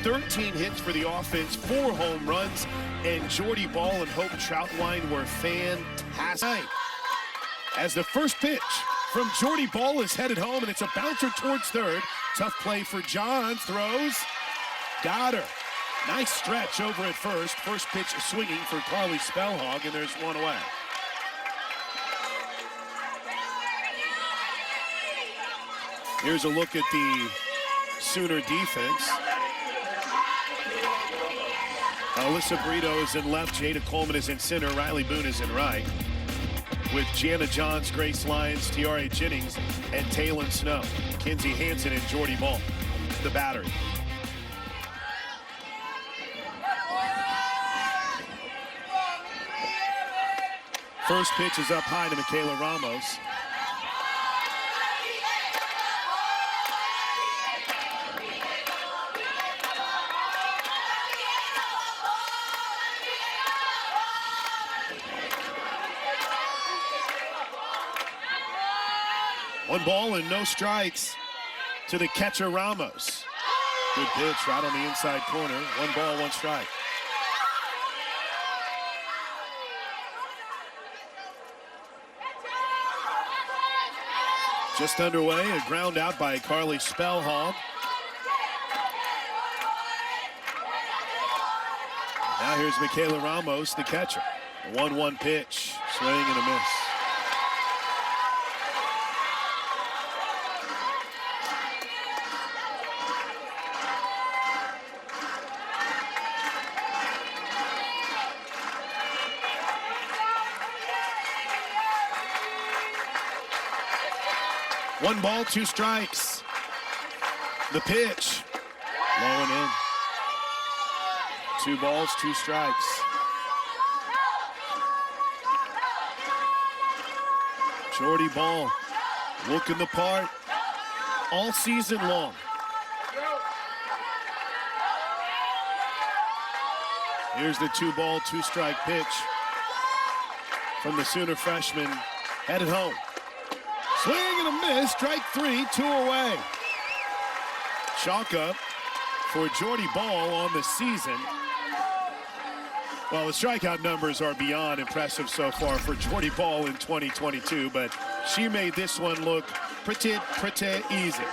13 hits for the offense, 4 home runs, and Jordy Ball and Hope Troutwine were fantastic. As the first pitch from Jordy Ball is headed home, and it's a bouncer towards third. Tough play for John, throws, got her. Nice stretch over at first. First pitch swinging for Carly Spellhog, and there's one away. Here's a look at the Sooner defense. Alyssa Brito is in left, Jada Coleman is in center, Riley Boone is in right. With Jana Johns, Grace Lyons, Tiare Jennings, and Taylon Snow. Kinsey Hansen and Jordy Ball, the battery. First pitch is up high to Michaela Ramos. One ball and no strikes to the catcher Ramos. Good pitch right on the inside corner. 1 ball, 1 strike. Just underway, a ground out by Carly Spellhog. Now here's Michaela Ramos, the catcher. 1-1 pitch, swing and a miss. One ball, 2 strikes. The pitch, low and in. 2 balls, 2 strikes. Jordy Ball looking the part all season long. Here's the 2 ball, 2 strike pitch from the Sooner freshman, headed home. Swing and a miss, strike 3, 2 away. Chalk up for Jordy Ball on the season. Well, the strikeout numbers are beyond impressive so far for Jordy Ball in 2022, but she made this one look pretty easy.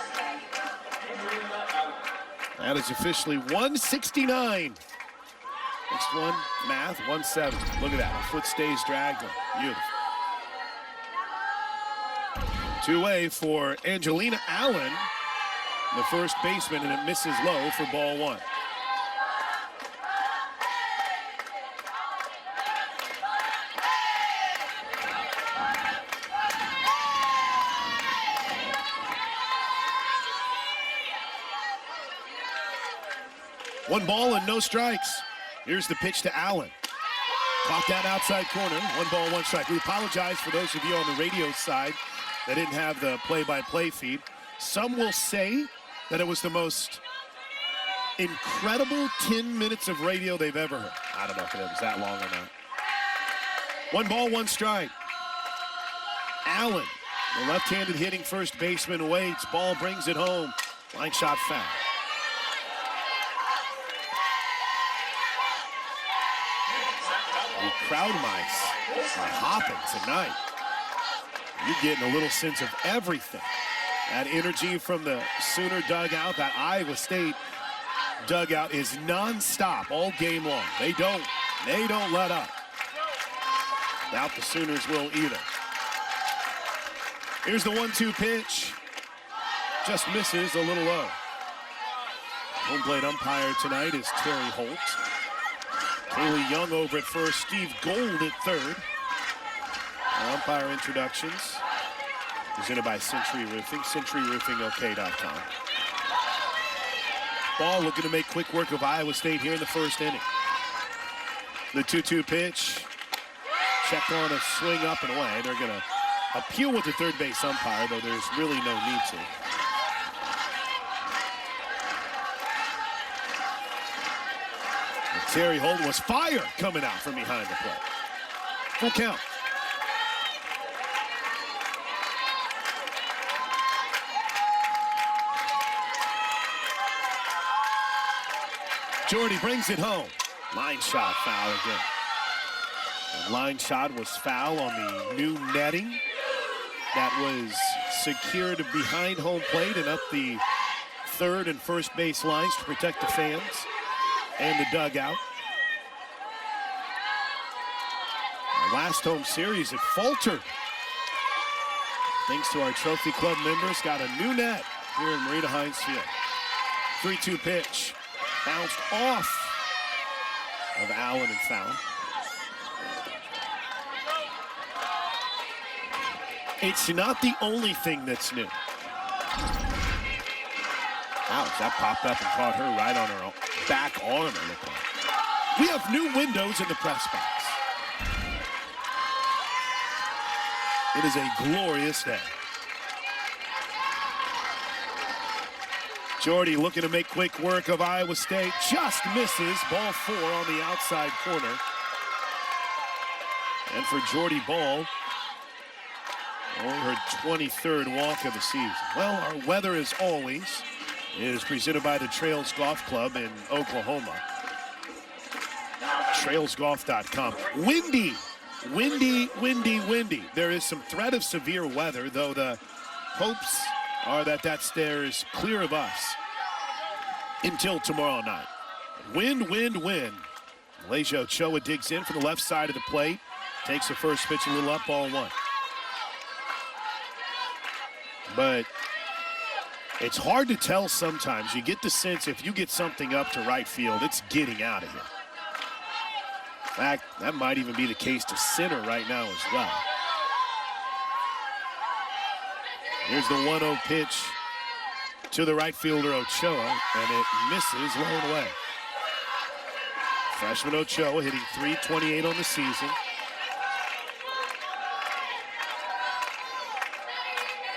That is officially 169. Next one, math, 170. Look at that, a foot stays dragged. Beautiful. 2-way for Angelina Allen, the first baseman, and it misses low for ball 1. One ball and no strikes. Here's the pitch to Allen. Caught that outside corner. 1 ball, 1 strike. We apologize for those of you on the radio side that didn't have the play-by-play feed. Some will say that it was the most incredible 10 minutes of radio they've ever heard. I don't know if it was that long or not. 1 ball, 1 strike. Allen, the left-handed hitting first baseman, waits. Ball brings it home. Line shot foul. The crowd mice are hopping tonight. You're getting a little sense of everything. That energy from the Sooner dugout, that Iowa State dugout is nonstop all game long. They don't let up. Doubt the Sooners will either. Here's the 1-2 pitch. Just misses a little low. Home plate umpire tonight is Terry Holt. Kaylee Young over at first, Steve Gold at third. Our umpire introductions presented by Century Roofing, centuryroofingok.com. Ball looking to make quick work of Iowa State here in the first inning. The 2-2 pitch, checked on a swing up and away. They're going to appeal with the third base umpire, though there's really no need to. And Terry Holt was fire coming out from behind the plate. Full count. Jordy brings it home. Line shot foul again. The line shot was foul on the new netting that was secured behind home plate and up the third and first base lines to protect the fans and the dugout. Our last home series, it faltered. Thanks to our Trophy Club members, got a new net here in Marita Hines Field. 3-2 pitch, bounced off of Allen and foul. It's not the only thing that's new. Ouch, that popped up and caught her right on her back arm, it looked like. We have new windows in the press box. It is a glorious day. Jordy looking to make quick work of Iowa State. Just misses. Ball 4 on the outside corner. And for Jordy Bahl, only her 23rd walk of the season. Well, our weather, as always, is presented by the Trails Golf Club in Oklahoma. Trailsgolf.com. Windy. Windy, windy, windy. There is some threat of severe weather, though the hopes are that stays clear of us until tomorrow night. Wind, wind, wind. Malaysia Ochoa digs in from the left side of the plate. Takes the first pitch a little up, ball 1. But it's hard to tell sometimes. You get the sense if you get something up to right field, it's getting out of here. In fact, that might even be the case to center right now as well. Here's the 1-0 pitch to the right fielder Ochoa, and it misses low and away. Freshman Ochoa hitting .328 on the season.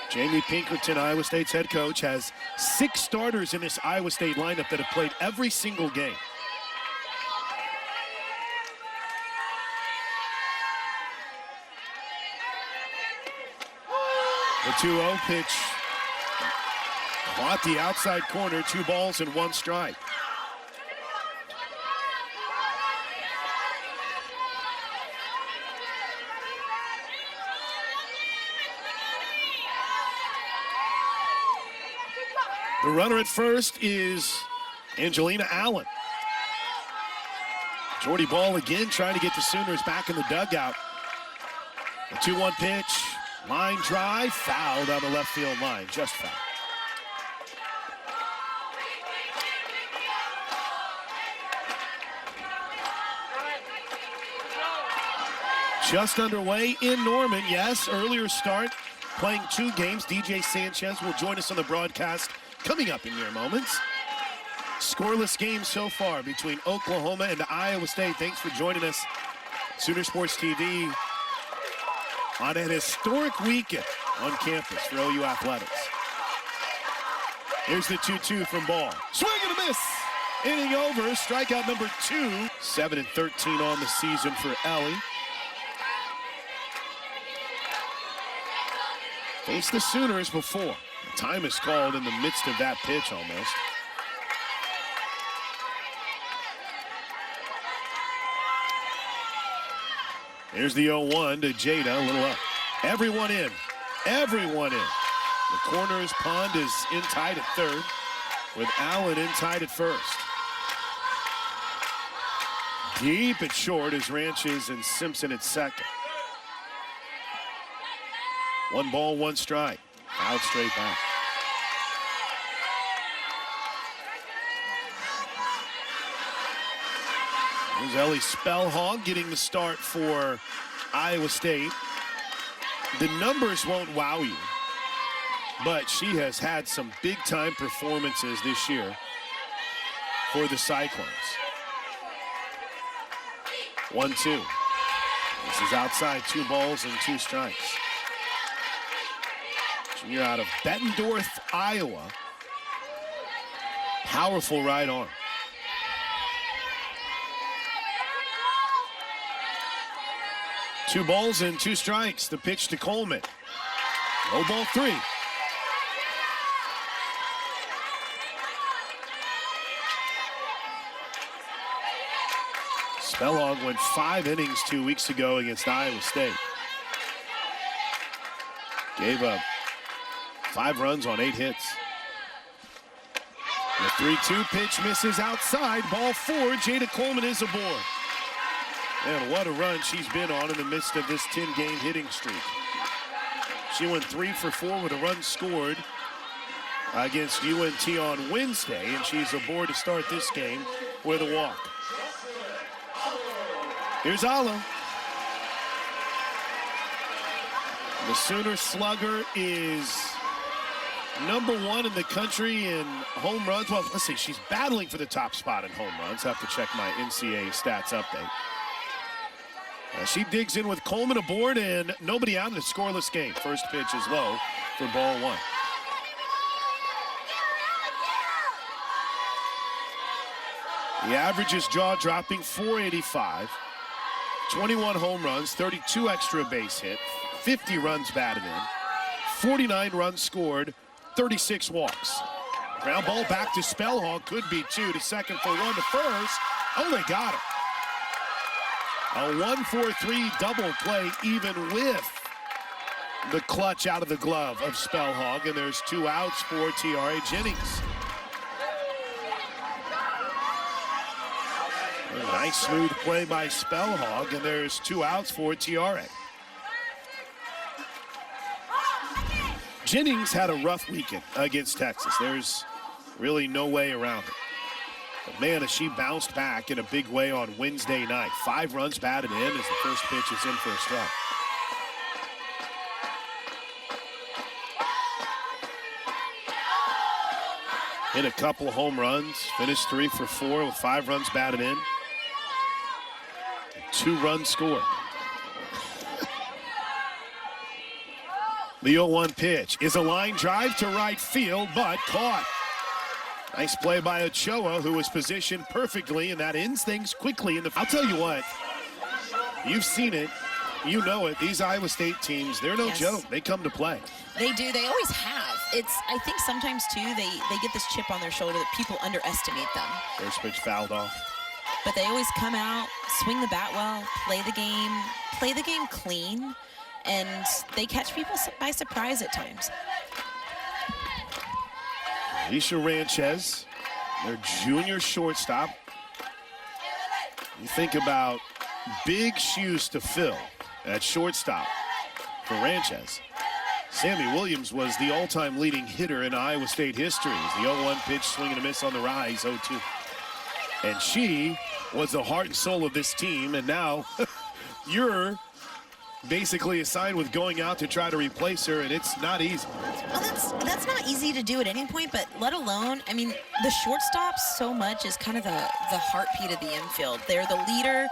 Jamie Pinkerton, Iowa State's head coach, has 6 starters in this Iowa State lineup that have played every single game. The 2-0 pitch caught the outside corner, 2 balls and 1 strike. The runner at first is Angelina Allen. Jordy Bahl again trying to get the Sooners back in the dugout. The 2-1 pitch, line drive, foul down the left field line, just foul. Just underway in Norman, yes, earlier start, playing 2 games. DJ Sanchez will join us on the broadcast coming up in mere moments. Scoreless game so far between Oklahoma and Iowa State. Thanks for joining us, Sooner Sports TV, on an historic weekend on campus for OU Athletics. Here's the 2-2 from Bahl. Swing and a miss. Inning over, strikeout number 2. 7-13 on the season for Ellie. Faced the Sooners before. The time is called in the midst of that pitch almost. Here's the 0-1 to Jada, a little up. Everyone in. Everyone in. The corners pond is in tight at third, with Allen in tight at first. Deep at short is Ranches and Simpson at second. 1 ball, 1 strike. Out straight back. There's Ellie Spellhog getting the start for Iowa State. The numbers won't wow you, but she has had some big-time performances this year for the Cyclones. 1-2. This is outside, 2 balls and 2 strikes. Junior out of Bettendorf, Iowa. Powerful right arm. Two balls and 2 strikes. The pitch to Coleman. Low ball 3. Spellhog went 5 innings 2 weeks ago against Iowa State. Gave up 5 runs on 8 hits. The 3-2 pitch misses outside. Ball 4. Jada Coleman is aboard. And what a run she's been on in the midst of this 10-game hitting streak. She went 3 for 4 with a run scored against UNT on Wednesday, and she's aboard to start this game with a walk. Here's Alo. The Sooner slugger is #1 in the country in home runs. Well, let's see, she's battling for the top spot in home runs. I have to check my NCAA stats update. She digs in with Coleman aboard and nobody out in a scoreless game. First pitch is low for ball 1. The average is jaw-dropping, 485. 21 home runs, 32 extra base hit, 50 runs batted in, 49 runs scored, 36 walks. Ground ball back to Spellhog, could be 2 to second for 1 to first. Oh, they got it. A 1-4-3 double play, even with the clutch out of the glove of Spellhog, and there's 2 outs for Tiare Jennings. A nice smooth play by Spellhog, and there's 2 outs for Tiare. Jennings had a rough weekend against Texas. There's really no way around it. But man, as she bounced back in a big way on Wednesday night. 5 runs batted in as the first pitch is in for a strike. Hit a couple home runs, finished 3 for 4 with 5 runs batted in. 2 runs scored. The 0-1 pitch is a line drive to right field, but caught. Nice play by Ochoa, who was positioned perfectly, and that ends things quickly. I'll tell you what, you've seen it, you know it. These Iowa State teams, they're no joke. They come to play. They do. They always have. I think sometimes, too, they get this chip on their shoulder that people underestimate them. First pitch fouled off. But they always come out, swing the bat well, play the game clean, and they catch people by surprise at times. Alicia Ranchez, their junior shortstop. You think about big shoes to fill at shortstop for Ranchez. Sammy Williams was the all-time leading hitter in Iowa State history. The 0-1 pitch, swing and a miss on the rise, 0-2. And she was the heart and soul of this team, and now you're basically assigned with going out to try to replace her, and it's not easy. Well, that's not easy to do at any point, but let alone, I mean, the shortstop so much is kind of the heartbeat of the infield. They're the leader,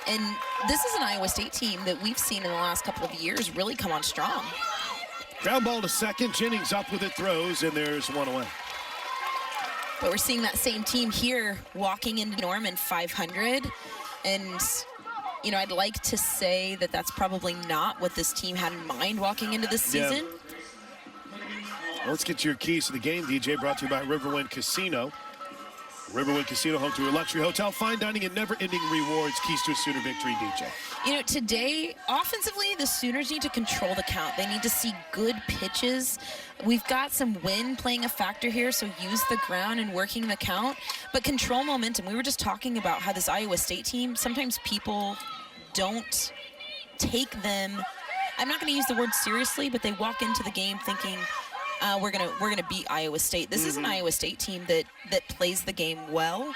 and this is an Iowa State team that we've seen in the last couple of years really come on strong. Ground ball to second, Jennings up with it, throws, and there's 1 away. But we're seeing that same team here walking into Norman 500, and you know, I'd like to say that that's probably not what this team had in mind walking into this season. Well, let's get your keys to the game, DJ, brought to you by Riverwind Casino. Riverwind Casino, home to a luxury hotel, fine dining, and never-ending rewards. Keys to a Sooner victory, DJ. You know, today, offensively, the Sooners need to control the count. They need to see good pitches. We've got some wind playing a factor here, so use the ground and working the count, but control momentum. We were just talking about how this Iowa State team, sometimes people don't take them, I'm not going to use the word seriously, but they walk into the game thinking, we're gonna beat Iowa State. This is an Iowa State team that plays the game well.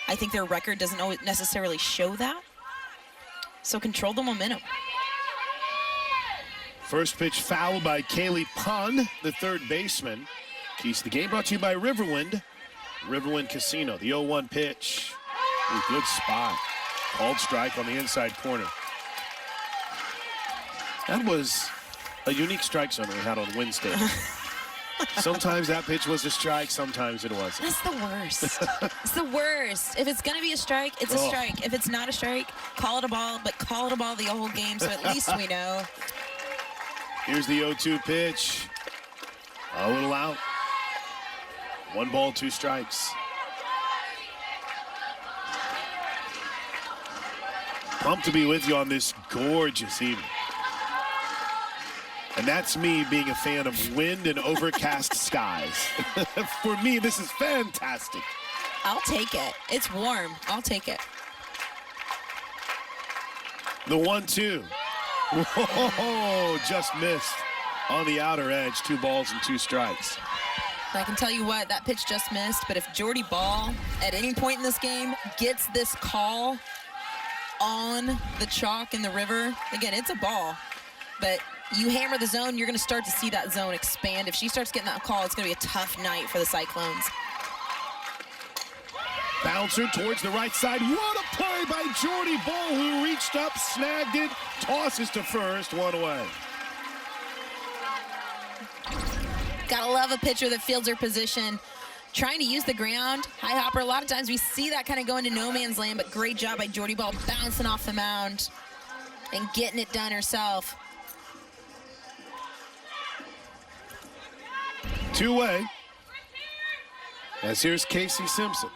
I think their record doesn't necessarily show that. So control the momentum. First pitch foul by Kaylee Pun, the third baseman. Keys to the game brought to you by Riverwind. Riverwind Casino. The 0-1 pitch. A good spot. Called strike on the inside corner. That was a unique strike zone that we had on Wednesday. Sometimes that pitch was a strike, sometimes it wasn't. That's the worst. It's the worst. If it's going to be a strike, it's a strike. If it's not a strike, call it a ball, but call it a ball the whole game so at least we know. Here's the 0-2 pitch. A little out. 1 ball, 2 strikes. Pumped to be with you on this gorgeous evening. And that's me being a fan of wind and overcast skies. For me, this is fantastic. I'll take it. It's warm. I'll take it. The 1-2. Whoa, just missed on the outer edge. 2 balls and 2 strikes. I can tell you what, that pitch just missed, but if Jordy Bahl at any point in this game gets this call on the chalk in the river, again, it's a ball, but you hammer the zone, you're going to start to see that zone expand. If she starts getting that call, it's going to be a tough night for the Cyclones. Bouncer towards the right side. What a play by Jordy Bahl, who reached up, snagged it, tosses to first, 1 away. Gotta love a pitcher that fields her position, trying to use the ground. High hopper, a lot of times we see that kind of go into no man's land, but great job by Jordy Bahl bouncing off the mound and getting it done herself. 2 away. As here's Casey Simpson.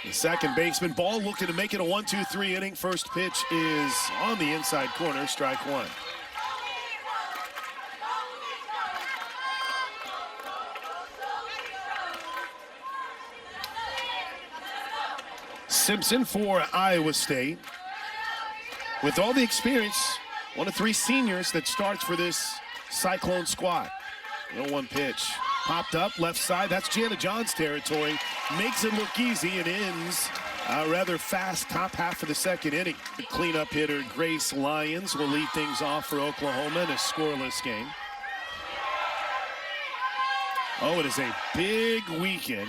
The second baseman. Bahl looking to make it a 1-2-3 inning. First pitch is on the inside corner, strike 1. Simpson for Iowa State. With all the experience, one of 3 seniors that starts for this Cyclone squad. 0-1 pitch. Popped up, left side. That's Jana John's territory. Makes it look easy and ends a rather fast top half of the second inning. The cleanup hitter Grace Lyons will lead things off for Oklahoma in a scoreless game. Oh, it is a big weekend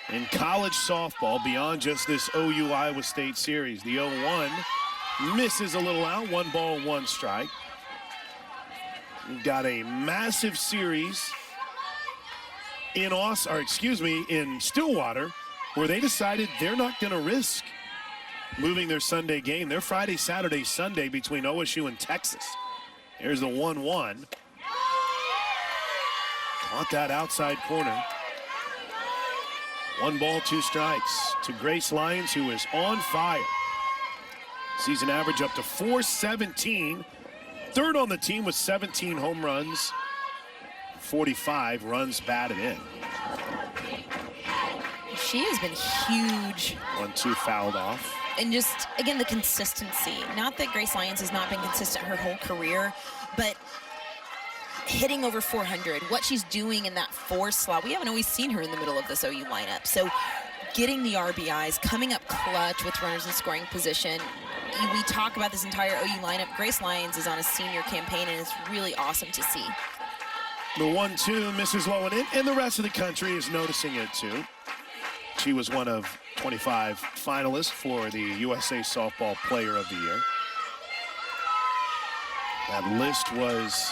in college softball beyond just this OU Iowa State series. The 0-1 misses a little out. 1 ball, 1 strike. We've got a massive series in Stillwater, where they decided they're not going to risk moving their Sunday game. Their Friday, Saturday, Sunday between OSU and Texas. Here's the 1-1. Caught that outside corner. 1 ball, 2 strikes to Grace Lyons, who is on fire. Season average up to .417. Third on the team with 17 home runs. 45 runs batted in. She has been huge. 1-2 fouled off. And just, again, the consistency. Not that Grace Lyons has not been consistent her whole career, but hitting over 400, what she's doing in that 4 slot, we haven't always seen her in the middle of this OU lineup. So getting the RBIs, coming up clutch with runners in scoring position. We talk about this entire OU lineup. Grace Lyons is on a senior campaign, and it's really awesome to see. The 1-2 misses low and in, and the rest of the country is noticing it too. She was one of 25 finalists for the USA Softball Player of the Year. That list was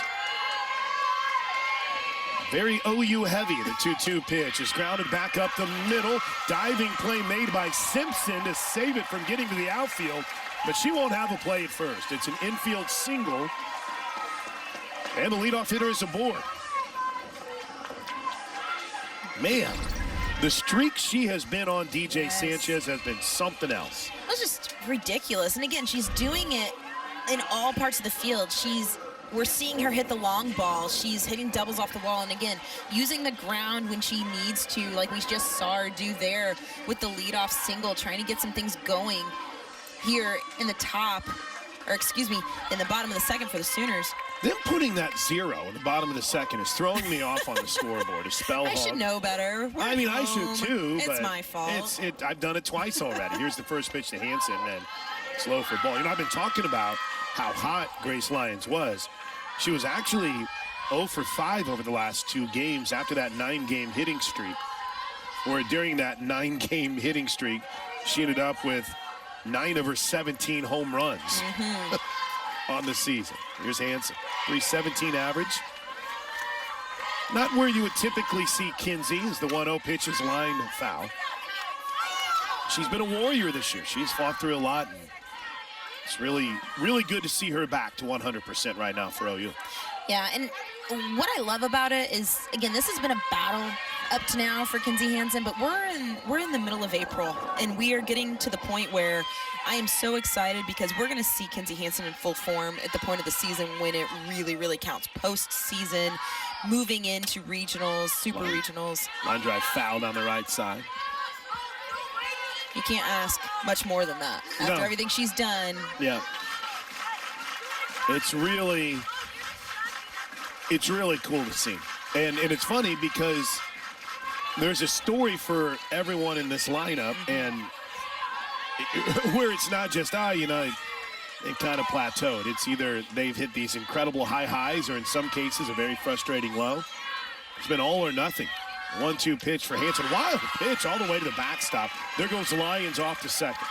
very OU heavy. The 2-2 pitch is grounded back up the middle. Diving play made by Simpson to save it from getting to the outfield, but she won't have a play at first. It's an infield single, and the leadoff hitter is aboard. Man, the streak she has been on, DJ Sanchez, has been something else. That's just ridiculous. And again, she's doing it in all parts of the field. We're seeing her hit the long ball. She's hitting doubles off the wall. And again, using the ground when she needs to, like we just saw her do there with the leadoff single, trying to get some things going here in the top, or excuse me, in the bottom of the second for the Sooners. Them putting that 0 in the bottom of the second is throwing me off on the scoreboard. I should know better. I mean, I should too. It's but my fault. I've done it twice already. Here's the first pitch to Hansen, and it's low for ball. You know, I've been talking about how hot Grace Lyons was. She was actually 0 for 5 over the last 2 games after that 9-game hitting streak. Where during that 9-game hitting streak, she ended up with 9 of her 17 home runs on the season. Here's Hansen. 317 average. Not where you would typically see Kinsey as the 1-0 pitch is line foul. She's been a warrior this year. She's fought through a lot. And it's really, really good to see her back to 100% right now for OU. Yeah, and what I love about it is, again, this has been a battle up to now for Kinzie Hansen, but we're in the middle of April, and we are getting to the point where I am so excited because we're going to see Kinzie Hansen in full form at the point of the season when it really, really counts. Postseason, moving into regionals, super regionals. Line drive fouled on the right side. You can't ask much more than that after everything she's done. Yeah. It's really cool to see. And it's funny because there's a story for everyone in this lineup, and where it's not just, they kind of plateaued. It's either they've hit these incredible high highs or in some cases a very frustrating low. It's been all or nothing. 1-2 pitch for Hansen. Wild pitch all the way to the backstop. There goes Lyons off to second.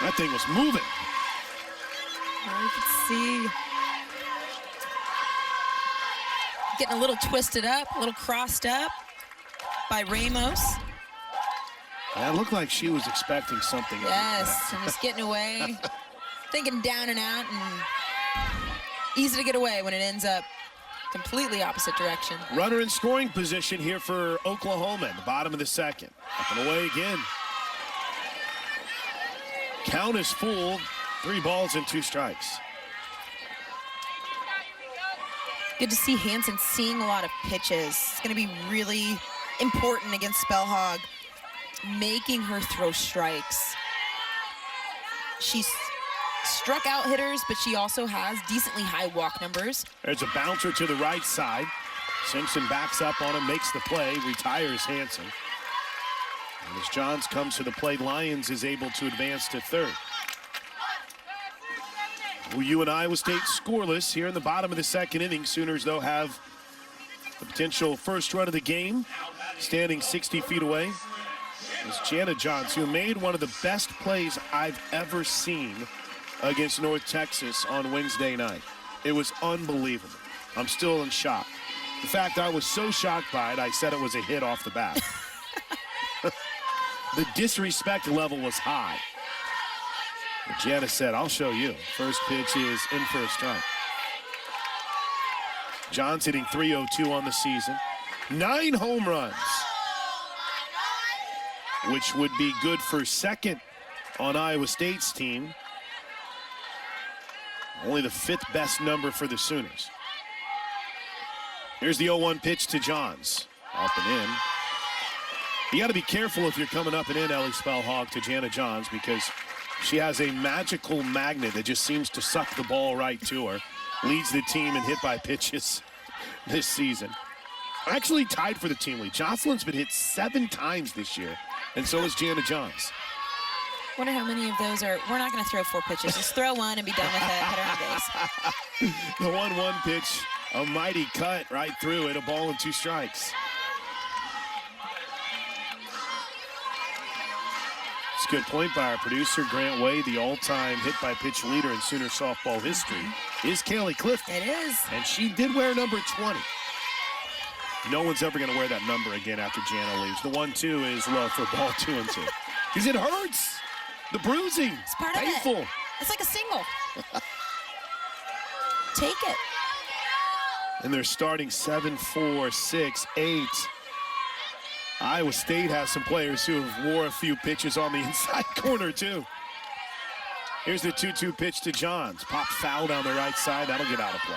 That thing was moving. You can see getting a little twisted up, a little crossed up by Ramos. That looked like she was expecting something. Yes, and was getting away, thinking down and out, and easy to get away when it ends up completely opposite direction. Runner in scoring position here for Oklahoma in the bottom of the second. Up and away again. Count is full. 3 balls and 2 strikes. Good to see Hansen seeing a lot of pitches. It's going to be really important against Spellhog, making her throw strikes. She's struck out hitters, but she also has decently high walk numbers. There's a bouncer to the right side. Simpson backs up on him, makes the play, retires Hansen. And as Johns comes to the plate, Lyons is able to advance to third. UU and Iowa State scoreless here in the bottom of the second inning. Sooners, though, have the potential first run of the game. Standing 60 feet away is Jana Johns, who made one of the best plays I've ever seen against North Texas on Wednesday night. It was unbelievable. I'm still in shock. In fact, I was so shocked by it, I said it was a hit off the bat. The disrespect level was high. But Jana said, I'll show you. First pitch is in for a strike. Johns hitting .302 on the season. 9 home runs, which would be good for second on Iowa State's team. Only the 5th best number for the Sooners. Here's the 0-1 pitch to Johns. Up and in. You got to be careful if you're coming up and in, Ellie Spellhog, to Jana Johns, because she has a magical magnet that just seems to suck the ball right to her. Leads the team in hit by pitches this season. Actually tied for the team lead. Jocelyn's been hit 7 times this year, and so is Jana Johns. Wonder how many of those are, we're not going to throw 4 pitches. Just throw one and be done with it. Hit her on base. The 1-1 pitch, a mighty cut right through it. A ball and 2 strikes. It's a good point by our producer, Grant Wade. The all-time hit-by-pitch leader in Sooner softball history is Kaylee Clifton. It is. And she did wear number 20. No one's ever going to wear that number again after Jana leaves. The 1-2 is low for ball 2 and 2. Because it hurts. The bruising. It's part painful. of it. It's like a single. Take it. And they're starting 7, 4, 6, 8. Iowa State has some players who have wore a few pitches on the inside corner, too. Here's the 2-2 pitch to Johns. Pop foul down the right side. That'll get out of play.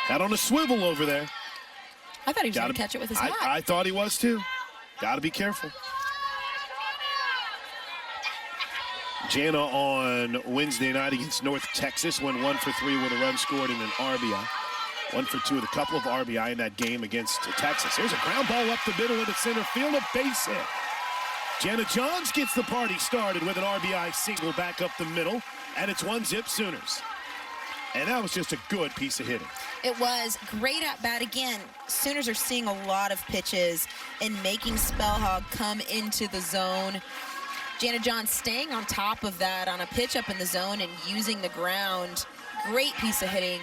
Head on a swivel over there. I thought he was going to catch it with his hat. I thought he was, too. Got to be careful. Jana on Wednesday night against North Texas went 1 for 3 with a run scored and an RBI. 1 for 2 with a couple of RBI in that game against Texas. Here's a ground ball up the middle into center field, a base hit. Jana Johns gets the party started with an RBI single back up the middle, and it's 1-0 Sooners. And that was just a good piece of hitting. It was great at bat again. Sooners are seeing a lot of pitches and making Spellhog come into the zone. Jana Johns staying on top of that on a pitch up in the zone and using the ground. Great piece of hitting.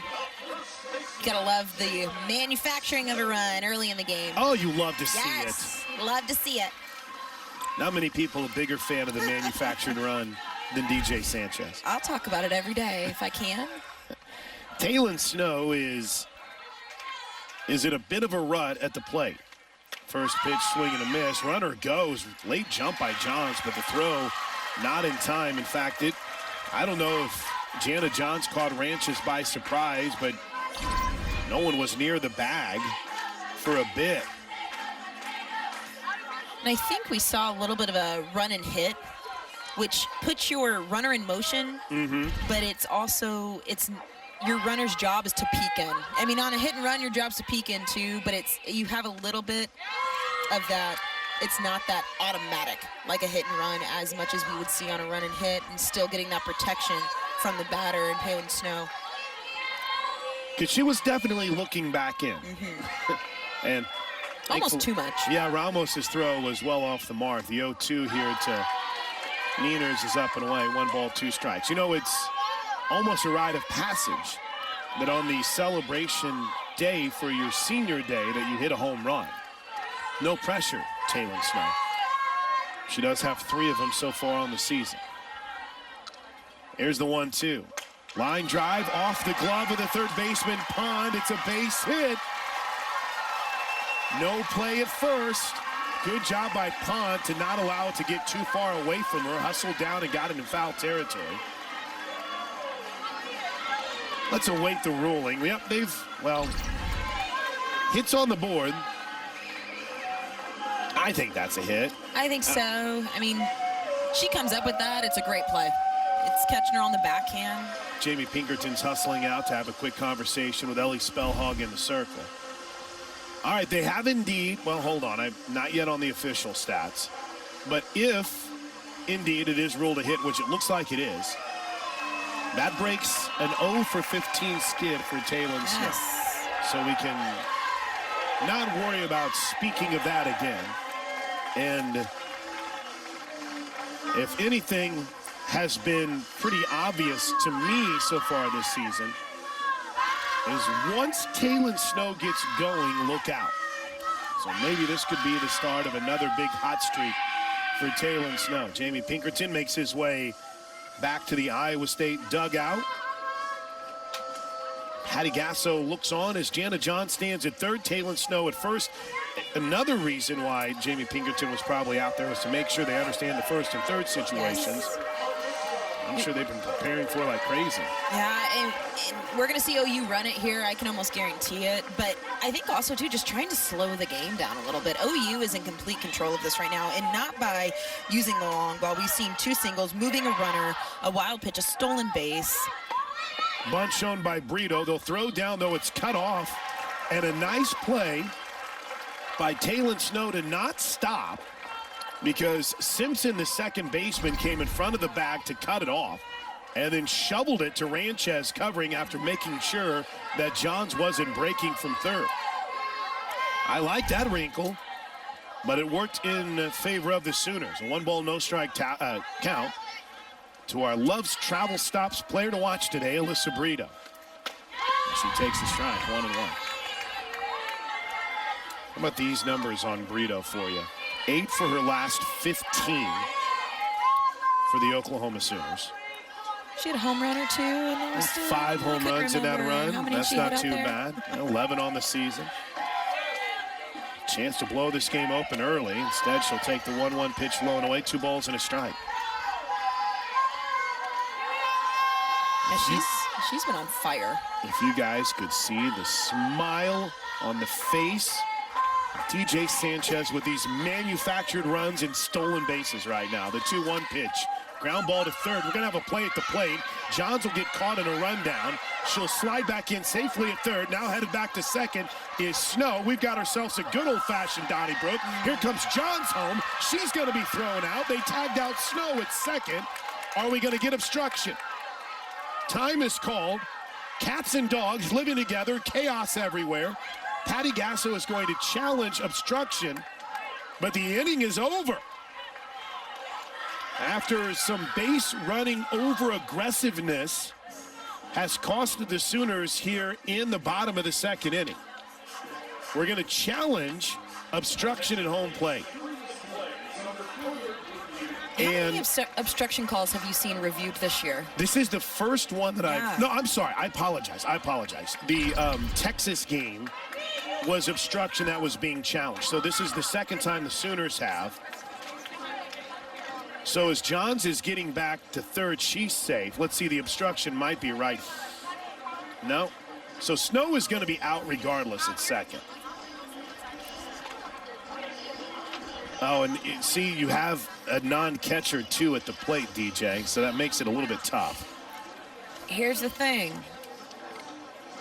Gotta love the manufacturing of a run early in the game. Oh, you love to see yes, love to see it. Not many people a bigger fan of the manufactured run than DJ Sanchez. I'll talk about it every day if I can. Taylon Snow is in a bit of a rut at the plate. First pitch, swing and a miss. Runner goes. Late jump by Johns, but the throw not in time. In fact, I don't know if Jana Johns caught Ranches by surprise, but no one was near the bag for a bit. And I think we saw a little bit of a run and hit, which puts your runner in motion, but it's also, your runner's job is to peek in. I mean, on a hit and run, your job's to peek in too, but you have a little bit of that. It's not that automatic like a hit and run as much as we would see on a run and hit, and still getting that protection from the batter and Taylon Snow. Because she was definitely looking back in. And almost too much. Yeah, Ramos's throw was well off the mark. The 0-2 here to Nieners is up and away. 1 ball, 2 strikes. You know, it's almost a rite of passage that on the celebration day for your senior day that you hit a home run. No pressure, Taylon Snow. She does have 3 of them so far on the season. Here's the 1-2. Line drive off the glove of the third baseman, Pond. It's a base hit. No play at first. Good job by Pond to not allow it to get too far away from her. Hustled down and got it in foul territory. Let's await the ruling. Yep, hits on the board. I think that's a hit. I think so. I mean, she comes up with that. It's a great play. It's catching her on the backhand. Jamie Pinkerton's hustling out to have a quick conversation with Ellie Spellhog in the circle. All right, they have indeed, well, hold on, I'm not yet on the official stats, but if indeed it is ruled a hit, which it looks like it is, that breaks an 0 for 15 skid for Taylon Snow. So we can not worry about speaking of that again. And if anything has been pretty obvious to me so far this season, is once Taylon Snow gets going, look out. So maybe this could be the start of another big hot streak for Taylon Snow. Jamie Pinkerton makes his way back to the Iowa State dugout. Patty Gasso looks on as Jana John stands at third, Taylon Snow at first. Another reason why Jamie Pinkerton was probably out there was to make sure they understand the first and third situations. Yes. I'm sure they've been preparing for it like crazy. Yeah, and we're going to see OU run it here. I can almost guarantee it. But I think also, too, just trying to slow the game down a little bit. OU is in complete control of this right now, and not by using the long ball. We've seen 2 singles, moving a runner, a wild pitch, a stolen base. Bunt shown by Brito. They'll throw down, though it's cut off. And a nice play by Taylon Snow to not stop, because Simpson, the second baseman, came in front of the bag to cut it off and then shoveled it to Ranchez covering after making sure that Johns wasn't breaking from third. I like that wrinkle, but it worked in favor of the Sooners. A 1 ball, no strike count to our Love's Travel Stops player to watch today, Alyssa Brito. She takes the strike, 1-1. How about these numbers on Brito for you? 8 for her last 15 for the Oklahoma Sooners. She had a home run or 2 in the last 5 home runs in that run. That's not too bad. 11 on the season. Chance to blow this game open early. Instead, she'll take the 1-1 pitch low and away. 2 balls and a strike. Yeah, she's been on fire. If you guys could see the smile on the face of TJ Sanchez with these manufactured runs and stolen bases right now. The 2-1 pitch. Ground ball to third. We're going to have a play at the plate. Johns will get caught in a rundown. She'll slide back in safely at third. Now headed back to second is Snow. We've got ourselves a good old-fashioned Donnybrook. Here comes Johns home. She's going to be thrown out. They tagged out Snow at second. Are we going to get obstruction? Time is called. Cats and dogs living together. Chaos everywhere. Patty Gasso is going to challenge obstruction, but the inning is over. After some base running over aggressiveness has costed the Sooners here in the bottom of the second inning. We're going to challenge obstruction at home plate. How many And obstruction calls have you seen reviewed this year? this is the first one that Yeah. No, I'm sorry. I apologize. The Texas game was obstruction that was being challenged. So this is the second time the Sooners have. So as Johns is getting back to third, she's safe. Let's see, the obstruction might be right. No. So Snow is going to be out regardless at second. Oh, and see, you have a non-catcher, too, at the plate, DJ, so that makes it a little bit tough. Here's the thing.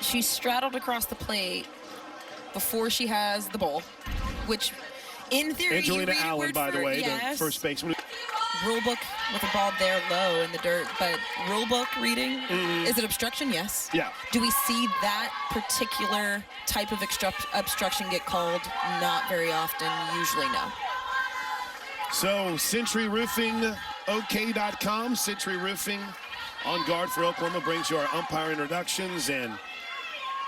She straddled across the plate before she has the ball, which, in theory, Angelina you read Allen, word by the for- way, yes. the first baseman. Rulebook with the ball there low in the dirt, but rulebook reading, is it obstruction? Yes. Yeah. Do we see that particular type of obstruction get called? Not very often, usually no. So, Century Roofing, OK.com. Century Roofing on guard for Oklahoma brings you our umpire introductions. And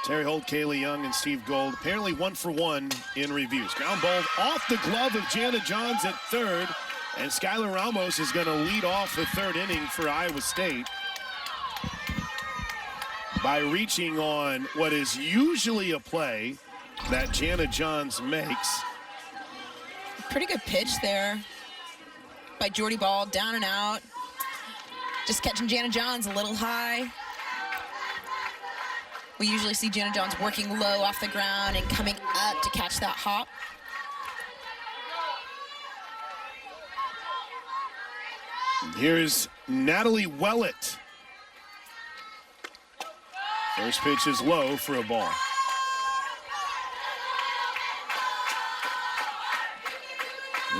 Terry Holt, Kaylee Young, and Steve Gold apparently 1 for 1 in reviews. Ground ball off the glove of Jana Johns at third. And Skylar Ramos is going to lead off the third inning for Iowa State by reaching on what is usually a play that Jana Johns makes. Pretty good pitch there by Jordy Ball, down and out. Just catching Jana Johns a little high. We usually see Jana Johns working low off the ground and coming up to catch that hop. Here's Natalie Wellett. First pitch is low for a ball.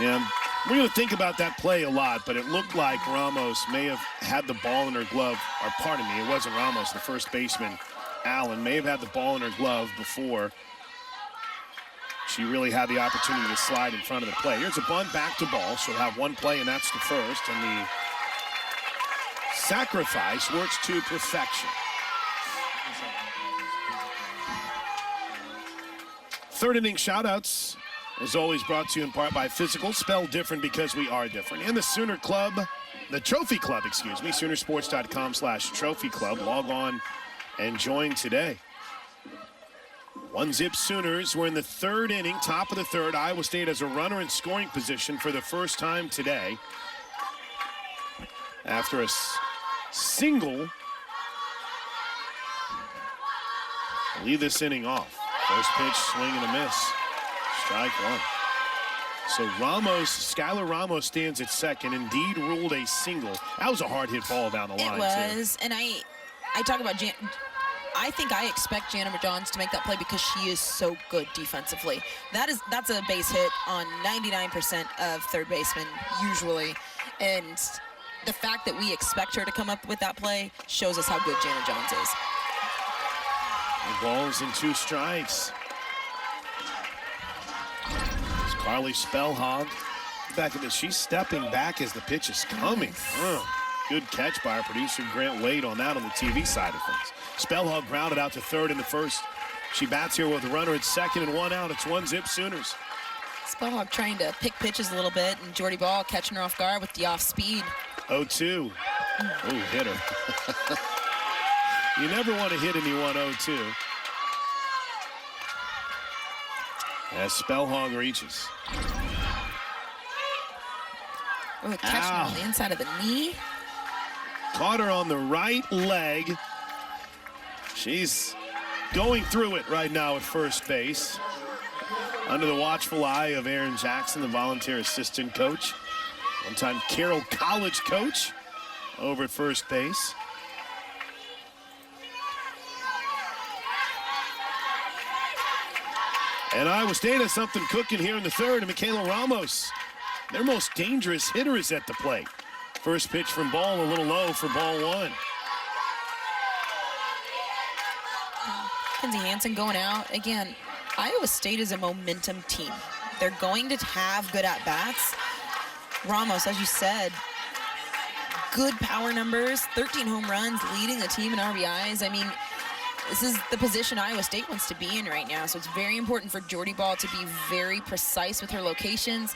Yeah, we're going to think about that play a lot, but it looked like Ramos may have had the ball in her glove, or pardon me, it wasn't Ramos, the first baseman, Allen, may have had the ball in her glove before she really had the opportunity to slide in front of the play. Here's a bunt back to ball. She'll have one play, and that's the first. And the sacrifice works to perfection. Third inning shoutouts, as always, brought to you in part by Physical, spelled different because we are different. And the Sooner Club, the Trophy Club, excuse me, Soonersports.com/Trophy Club. Log on and join today. 1-zip Sooners. We're in the third inning, top of the third. Iowa State has a runner in scoring position for the first time today. After a single, lead this inning off. First pitch, swing and a miss. Strike one. So Skylar Ramos stands at second. Indeed ruled a single. That was a hard hit ball down the line, It was, and I talk about I think I expect Jana Johns to make that play because she is so good defensively. That's a base hit on 99% of third basemen usually, and the fact that we expect her to come up with that play shows us how good Jana Johns is. Balls and 2 strikes. It's Carly Spellhog. Back at this, she's stepping back as the pitch is coming. Good catch by our producer Grant Wade on that on the TV side of things. Spellhog grounded out to third in the first. She bats here with a runner at second and 1 out. It's 1-zip Sooners. Spellhog trying to pick pitches a little bit, and Jordy Ball catching her off guard with the off speed. 0-2. Oh, hit her. You never want to hit anyone 0-2. As Spellhog reaches. Oh, catching her on the inside of the knee. Caught her on the right leg. She's going through it right now at first base. Under the watchful eye of Aaron Jackson, the volunteer assistant coach. One-time Carroll College coach over at first base. And Iowa State has something cooking here in the third, and Michaela Ramos, their most dangerous hitter, is at the plate. First pitch from Ball, a little low for ball one. Kenzie Hansen going out. Again, Iowa State is a momentum team. They're going to have good at-bats. Ramos, as you said, good power numbers, 13 home runs, leading the team in RBIs. I mean, this is the position Iowa State wants to be in right now. So it's very important for Jordy Bahl to be very precise with her locations,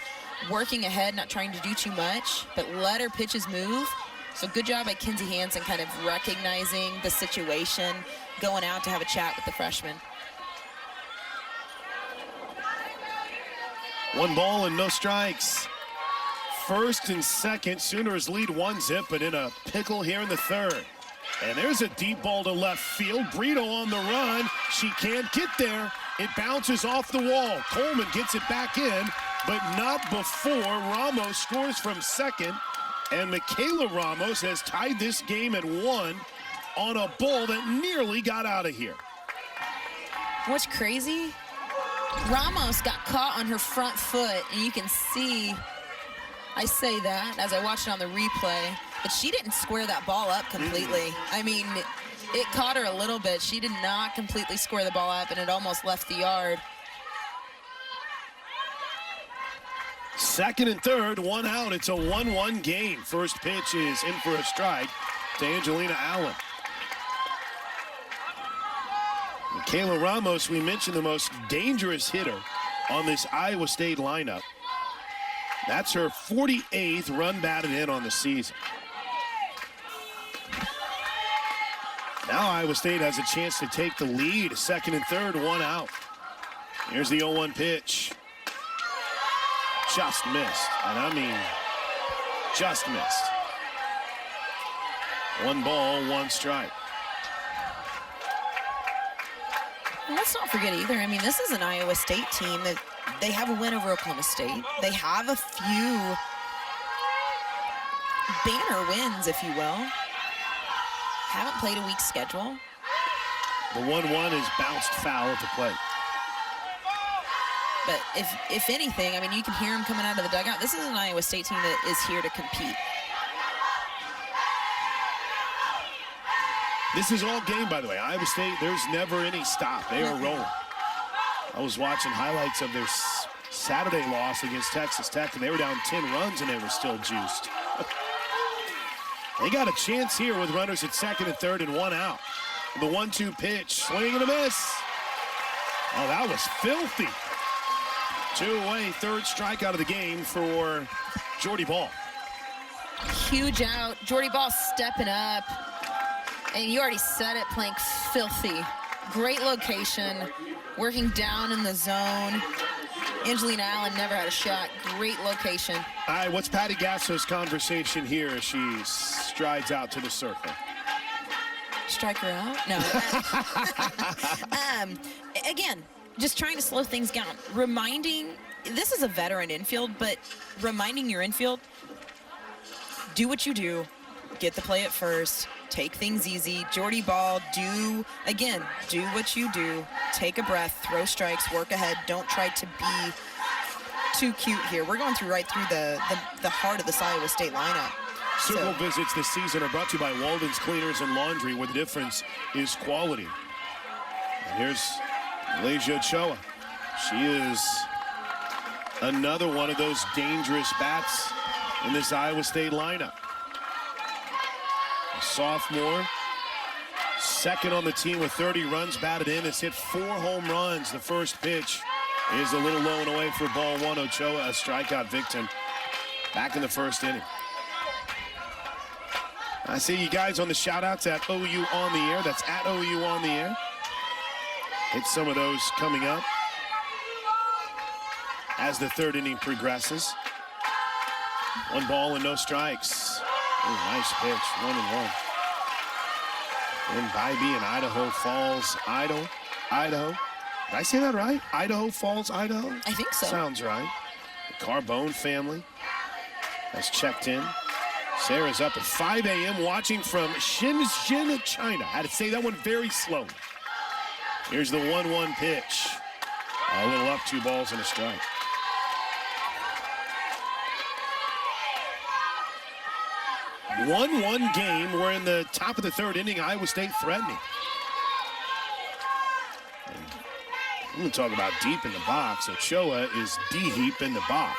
working ahead, not trying to do too much, but let her pitches move. So good job by Kinzie Hansen kind of recognizing the situation, going out to have a chat with the freshman. 1 ball and no strikes. First and second, Sooners lead 1-0, but in a pickle here in the third. And there's a deep ball to left field. Brito on the run. She can't get there. It bounces off the wall. Coleman gets it back in, but not before Ramos scores from second. And Michaela Ramos has tied this game at 1 on a ball that nearly got out of here. What's crazy? Ramos got caught on her front foot, and you can see, I say that as I watched it on the replay, but she didn't square that ball up completely. I mean, it caught her a little bit. She did not completely square the ball up, and it almost left the yard. Second and third, 1 out. It's a 1-1 game. First pitch is in for a strike to Angelina Allen. Michaela Ramos, we mentioned, the most dangerous hitter on this Iowa State lineup. That's her 48th run batted in on the season. Now Iowa State has a chance to take the lead. Second and third, 1 out. Here's the 0-1 pitch. Just missed, and I mean just missed. 1 ball, 1 strike. And let's not forget either, I mean, this is an Iowa State team that they have a win over Oklahoma State. They have a few banner wins, if you will. Haven't played a weak schedule. The 1-1 is bounced foul at the plate. But if anything, I mean, you can hear them coming out of the dugout. This is an Iowa State team that is here to compete. This is all game, by the way. Iowa State, there's never any stop. They are rolling. I was watching highlights of their Saturday loss against Texas Tech, and they were down 10 runs, and they were still juiced. They got a chance here with runners at second and third and 1 out. The 1-2 pitch, swing and a miss. Oh, that was filthy. 2 away, third strikeout of the game for Jordy Bahl. Huge out. Jordy Bahl stepping up. And you already said it, playing filthy. Great location, working down in the zone. Angelina Allen never had a shot. Great location. All right, what's Patty Gasso's conversation here as she strides out to the circle? Strike her out? No. Again, just trying to slow things down. Reminding, this is a veteran infield, but reminding your infield, do what you do. Get the play at first. Take things easy. Jordy Bahl, do what you do. Take a breath, throw strikes, work ahead. Don't try to be too cute here. We're going right through the heart of this Iowa State lineup. Circle visits this season are brought to you by Walden's Cleaners and Laundry, where the difference is quality. And here's Leja Ochoa. She is another one of those dangerous bats in this Iowa State lineup. A sophomore, second on the team with 30 runs batted in. Has hit 4 home runs. The first pitch is a little low and away for ball 1. Ochoa, a strikeout victim, back in the first inning. I see you guys on the shout-outs at OU on the air. That's at OU on the air. Hit some of those coming up as the third inning progresses. 1 ball and no strikes. Oh, nice pitch, 1-1. In Bybee in Idaho Falls, Idaho. Did I say that right? Idaho Falls, Idaho? I think so. Sounds right. The Carbone family has checked in. Sarah's up at 5 a.m. watching from Shenzhen, China. Had to say that one very slowly. Here's the 1-1 pitch. A little up, 2 balls and a strike. One game. We're in the top of the third inning. Iowa State threatening. I'm going to talk about deep in the box. Ochoa is deep in the box.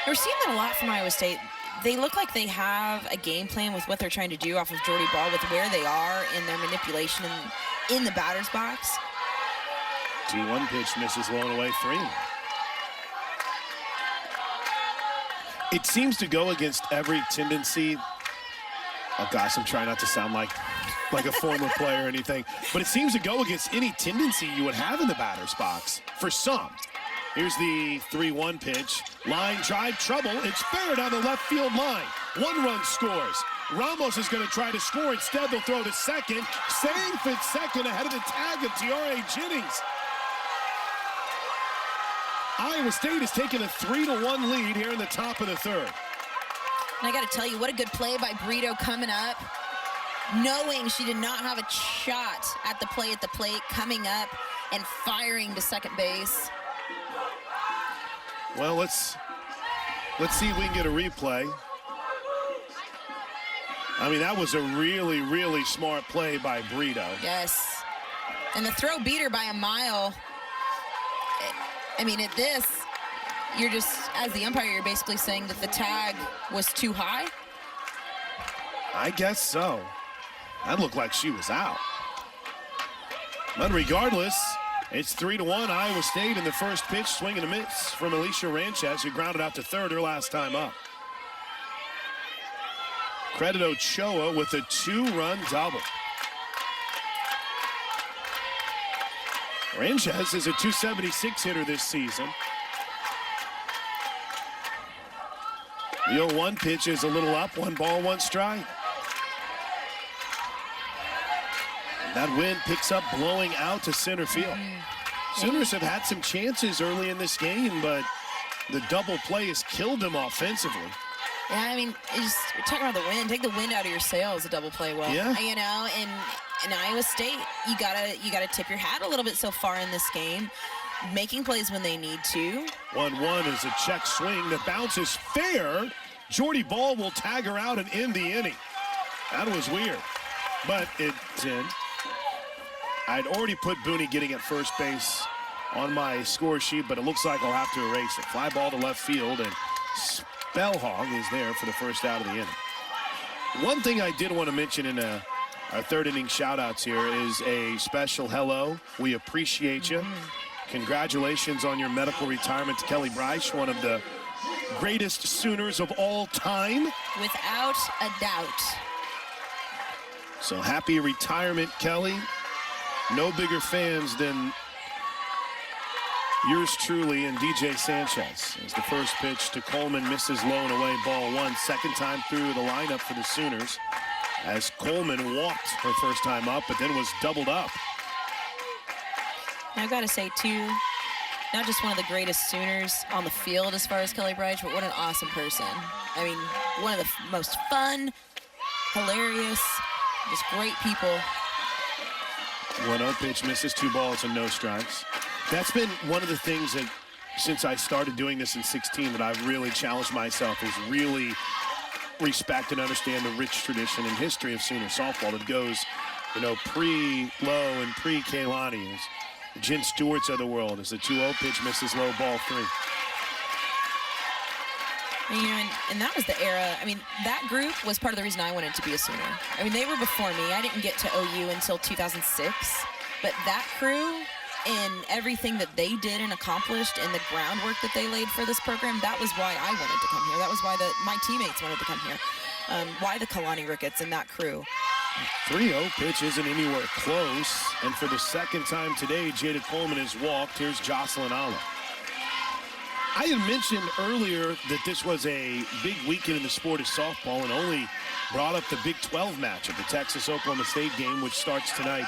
We're seeing that a lot from Iowa State. they look like they have a game plan with what they're trying to do off of Jordy Ball with where they are in their manipulation in the batter's box. 2-1 pitch misses low and away, 3. It seems to go against every tendency. Oh gosh, I'm trying not to sound like a former player or anything, but it seems to go against any tendency you would have in the batter's box for some. Here's the 3-1 pitch. Line drive, trouble. It's fair down the left field line. 1 run scores. Ramos is going to try to score. Instead, they'll throw to second. Safe at second ahead of the tag of T.R.A. Jennings. Iowa State has taken a 3-1 lead here in the top of the 3rd. And I got to tell you, what a good play by Brito coming up, knowing she did not have a shot at the plate, coming up and firing to second base. Well, let's see if we can get a replay. I mean, that was a really, really smart play by Brito. Yes. And the throw beat her by a mile. I mean, at this, you're just, as the umpire, you're basically saying that the tag was too high? I guess so. That looked like she was out. But regardless, it's 3-1 Iowa State in the first pitch. Swing and a miss from Alicia Ranchez, who grounded out to third her last time up. Credit Ochoa with a 2-run double. Ranchez is a .276 hitter this season. The 0-1 pitch is a little up. 1 ball, 1 strike. That wind picks up, blowing out to center field. Sooners have had some chances early in this game, but the double play has killed them offensively. Yeah, I mean, we're talking about the wind. Take the wind out of your sails, a double play well. Yeah. You know, and in Iowa State, you gotta tip your hat a little bit so far in this game, making plays when they need to. 1-1 is a check swing that bounces fair. Jordy Ball will tag her out and end the inning. That was weird, but it's in. I'd already put Booney getting at first base on my score sheet, but it looks like I'll have to erase it. Fly ball to left field, and Spellhog is there for the first out of the inning. One thing I did want to mention in our third inning shout-outs here is a special hello. We appreciate you. Congratulations on your medical retirement to Kelly Bryce, one of the greatest Sooners of all time. Without a doubt. So happy retirement, Kelly. No bigger fans than yours truly and DJ Sanchez. As the first pitch to Coleman misses low and away, ball 1. Second time through the lineup for the Sooners, as Coleman walked her first time up, but then was doubled up. I've got to say, too, not just one of the greatest Sooners on the field as far as Kelly Bryce, but what an awesome person. I mean, one of the most fun, hilarious, just great people. 1-0 pitch misses, 2 balls and no strikes. That's been one of the things that, since I started doing this in 16, that I've really challenged myself, is really respect and understand the rich tradition and history of Sooner softball that goes, you know, pre-Lowe and pre-Kaylani. Jen Stewart's of the world as the 2-0 pitch misses low, ball 3. You know, and that was the era. I mean, that group was part of the reason I wanted to be a Sooner. I mean, they were before me. I didn't get to OU until 2006. But that crew and everything that they did and accomplished and the groundwork that they laid for this program, that was why I wanted to come here. That was why my teammates wanted to come here. Why the Kalani Ricketts and that crew. 3-0 pitch isn't anywhere close. And for the second time today, Jada Coleman has walked. Here's Jocelyn Olive. I had mentioned earlier that this was a big weekend in the sport of softball and only brought up the Big 12 matchup, the Texas-Oklahoma State game, which starts tonight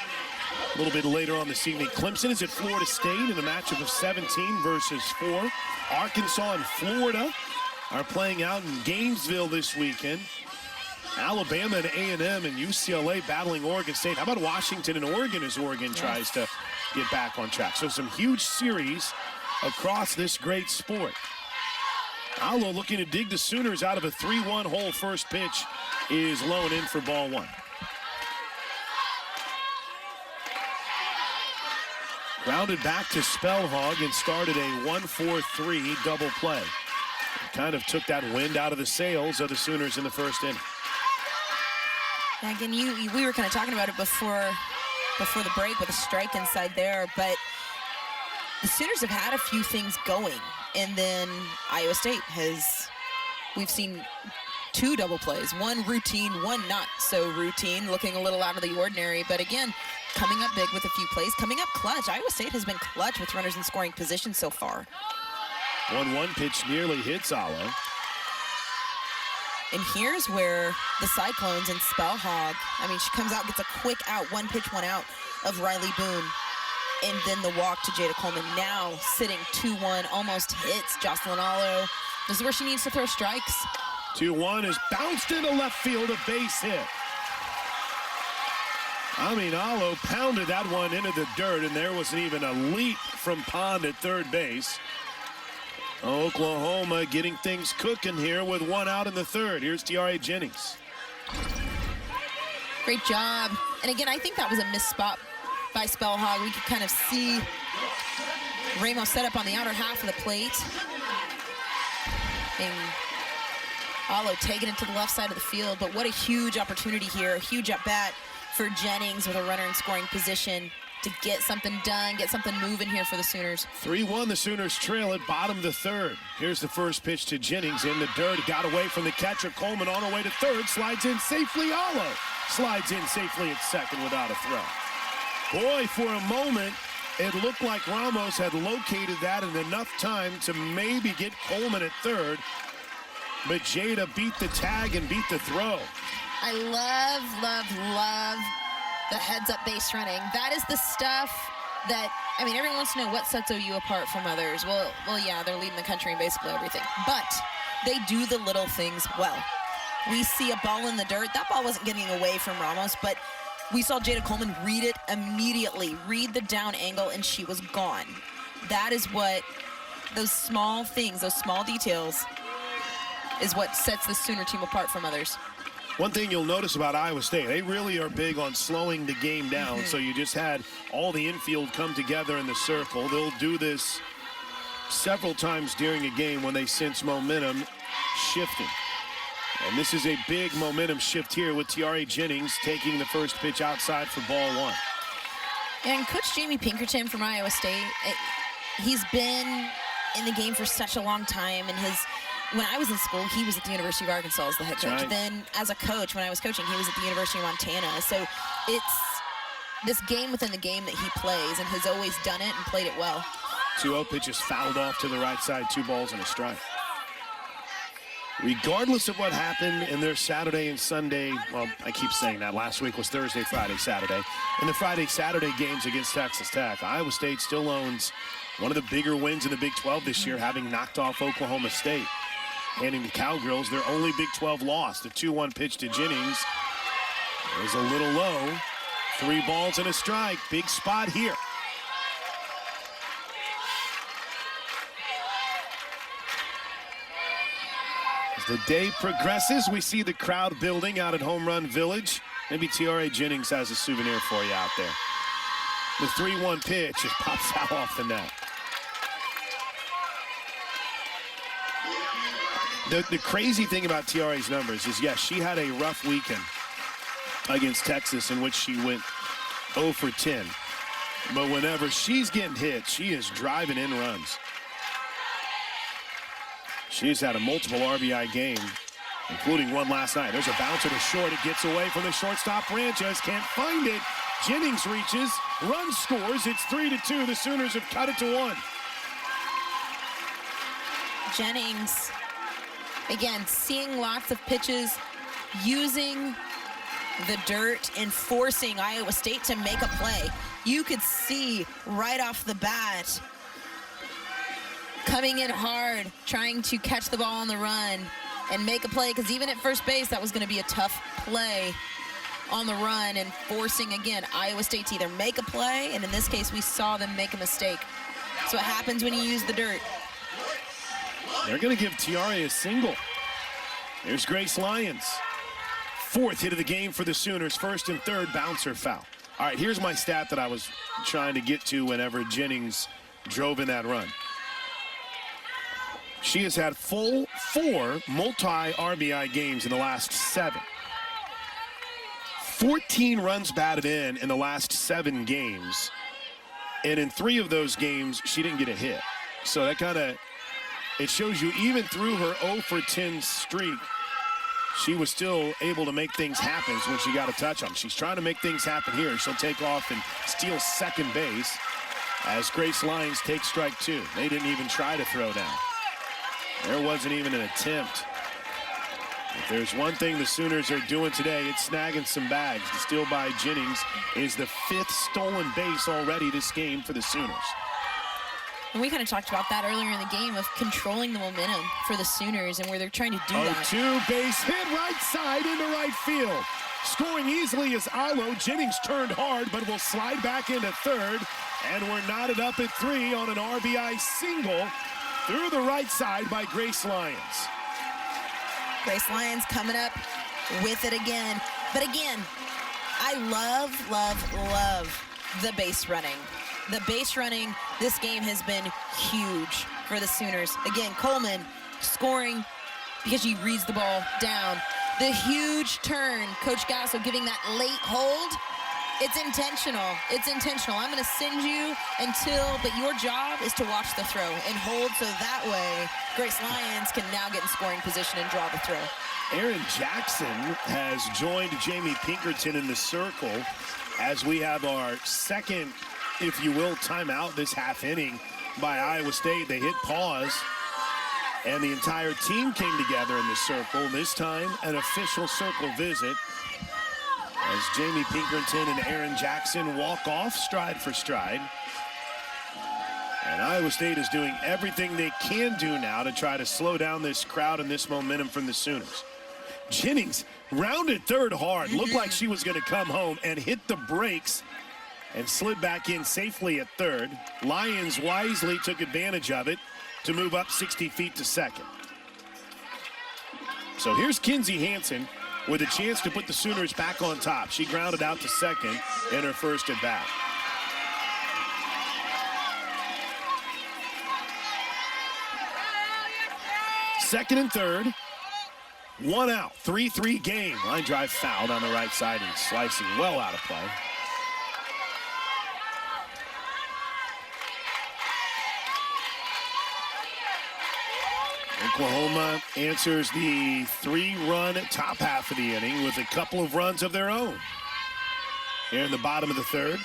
a little bit later on this evening. Clemson is at Florida State in a matchup of 17 versus 4. Arkansas and Florida are playing out in Gainesville this weekend. Alabama and A&M and UCLA battling Oregon State. How about Washington and Oregon as Oregon tries to get back on track? So some huge series across this great sport. Allo looking to dig the Sooners out of a 3-1 hole. First pitch is low and in for ball 1. Grounded back to Spellhog and started a 1-4-3 double play. kind of took that wind out of the sails of the Sooners in the first inning. Again, we were kind of talking about it before the break with a strike inside there, but the Sooners have had a few things going, and then Iowa State we've seen 2 double plays, one routine, one not so routine, looking a little out of the ordinary, but again, coming up big with a few plays, coming up clutch. Iowa State has been clutch with runners in scoring position so far. 1-1 pitch nearly hits Alo. And here's where the Cyclones and Spellhog, I mean, she comes out, gets a quick out, 1 pitch, 1 out of Riley Boone. And then the walk to Jada Coleman. Now sitting 2-1, almost hits Jocelyn Alo. This is where she needs to throw strikes. 2-1 is bounced into left field, a base hit. I mean, Alo pounded that one into the dirt, and there wasn't even a leap from Pond at third base. Oklahoma getting things cooking here with 1 out in the third. Here's Tiare Jennings. Great job. And again, I think that was a missed spot by Spellhog. We could kind of see Ramos set up on the outer half of the plate. And Alo taking it to the left side of the field. But what a huge opportunity here, a huge at-bat for Jennings with a runner in scoring position to get something done, get something moving here for the Sooners. 3-1, the Sooners trail at bottom of the third. Here's the first pitch to Jennings in the dirt. Got away from the catcher. Coleman on her way to third. Slides in safely. Alo slides in safely at second without a throw. Boy, for a moment, it looked like Ramos had located that in enough time to maybe get Coleman at third. But Jada beat the tag and beat the throw. I love the heads-up base running. That is the stuff that, I mean, everyone wants to know what sets OU apart from others. Well, yeah, they're leading the country in basically everything. But they do the little things well. We see a ball in the dirt. That ball wasn't getting away from Ramos, but we saw Jada Coleman read it immediately, read the down angle, and she was gone. That is what those small things, those small details, is what sets the Sooner team apart from others. One thing you'll notice about Iowa State, they really are big on slowing the game down. So you just had all the infield come together in the circle. They'll do this several times during a game when they sense momentum shifting. And this is a big momentum shift here with Tiare Jennings taking the first pitch outside for ball 1. And Coach Jamie Pinkerton from Iowa State, he's been in the game for such a long time, and when I was in school, he was at the University of Arkansas as the head coach. Right. Then as a coach, when I was coaching, he was at the University of Montana. So it's this game within the game that he plays and has always done it and played it well. 2-0 pitch is fouled off to the right side, 2 balls and a strike. Regardless of what happened in their Saturday and Sunday, well, I keep saying that. Last week was Thursday, Friday, Saturday. In the Friday-Saturday games against Texas Tech, Iowa State still owns one of the bigger wins in the Big 12 this year, having knocked off Oklahoma State. Handing the Cowgirls their only Big 12 loss. The 2-1 pitch to Jennings is a little low. 3 balls and a strike. Big spot here. As the day progresses, we see the crowd building out at Home Run Village. Maybe Tiare Jennings has a souvenir for you out there. The 3-1 pitch just pops out off the net. The crazy thing about Tiare's numbers is, yes, she had a rough weekend against Texas in which she went 0 for 10. But whenever she's getting hit, she is driving in runs. She's had a multiple RBI game, including one last night. There's a bounce to the short. It gets away from the shortstop. Branches can't find it. Jennings reaches, run scores. It's 3-2. The Sooners have cut it to 1. Jennings, again, seeing lots of pitches, using the dirt and forcing Iowa State to make a play. You could see right off the bat, coming in hard, trying to catch the ball on the run and make a play, because even at first base, that was going to be a tough play on the run, and forcing, again, Iowa State to either make a play, and in this case, we saw them make a mistake. That's what happens when you use the dirt. They're going to give Tiare a single. There's Grace Lyons. 4th hit of the game for the Sooners. 1st and 3rd bouncer foul. All right, here's my stat that I was trying to get to whenever Jennings drove in that run. She has had full 4 multi-RBI games in the last 7. 14 runs batted in the last 7 games. And in 3 of those games, she didn't get a hit. So that it shows you even through her 0 for 10 streak, she was still able to make things happen when she got a touch on them. She's trying to make things happen here. She'll take off and steal second base as Grace Lyons takes strike 2. They didn't even try to throw down. There wasn't even an attempt. If there's one thing the Sooners are doing today, it's snagging some bags. The steal by Jennings is the 5th stolen base already this game for the Sooners. And we kind of talked about that earlier in the game of controlling the momentum for the Sooners and where they're trying to do that. 2-base hit right side into right field. Scoring easily is Alo. Jennings turned hard, but will slide back into third. And we're knotted up at 3 on an RBI single through the right side by Grace Lyons. Grace Lyons coming up with it again. But again, I love the base running. The base running this game has been huge for the Sooners. Again, Coleman scoring because she reads the ball down. The huge turn, Coach Gasso giving that late hold. It's intentional. It's intentional. I'm going to send you but your job is to watch the throw and hold so that way Grace Lyons can now get in scoring position and draw the throw. Aaron Jackson has joined Jamie Pinkerton in the circle as we have our second, if you will, timeout this half inning by Iowa State. They hit pause, and the entire team came together in the circle. This time, an official circle visit as Jamie Pinkerton and Aaron Jackson walk off stride for stride. And Iowa State is doing everything they can do now to try to slow down this crowd and this momentum from the Sooners. Jennings rounded third hard, looked like she was going to come home and hit the brakes and slid back in safely at third. Lyons wisely took advantage of it to move up 60 feet to second. So here's Kinsey Hansen with a chance to put the Sooners back on top. She grounded out to second in her first at bat. Second and third. 1 out, 3-3 game. Line drive fouled on the right side and slicing well out of play. Oklahoma answers the 3-run top half of the inning with a couple of runs of their own. Here in the bottom of the third.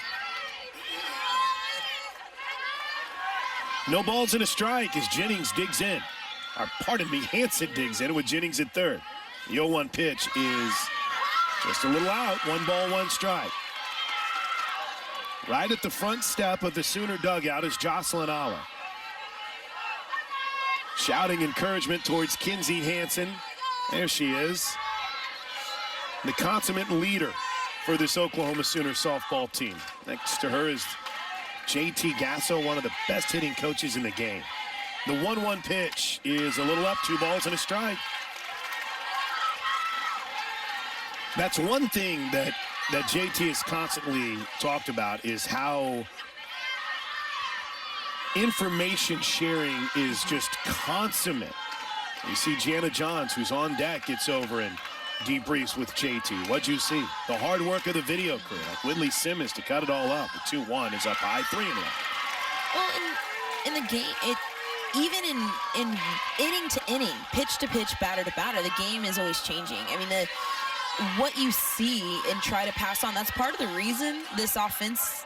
No balls and a strike as Jennings digs in. Hansen digs in with Jennings at third. The 0-1 pitch is just a little out. 1 ball, 1 strike. Right at the front step of the Sooner dugout is Jocelyn Alla. Shouting encouragement towards Kinsey Hansen. There she is. The consummate leader for this Oklahoma Sooner softball team. Next to her is J.T. Gasso, one of the best hitting coaches in the game. The 1-1 pitch is a little up, 2 balls and a strike. That's one thing that JT has constantly talked about is how information sharing is just consummate. You see Jana Johns, who's on deck, gets over and debriefs with JT. What'd you see? The hard work of the video crew, like Whitley Simmons to cut it all up. The 2-1 is up high, 3-1. Well, in the game, even in inning to inning, pitch to pitch, batter to batter, the game is always changing. I mean, what you see and try to pass on, that's part of the reason this offense,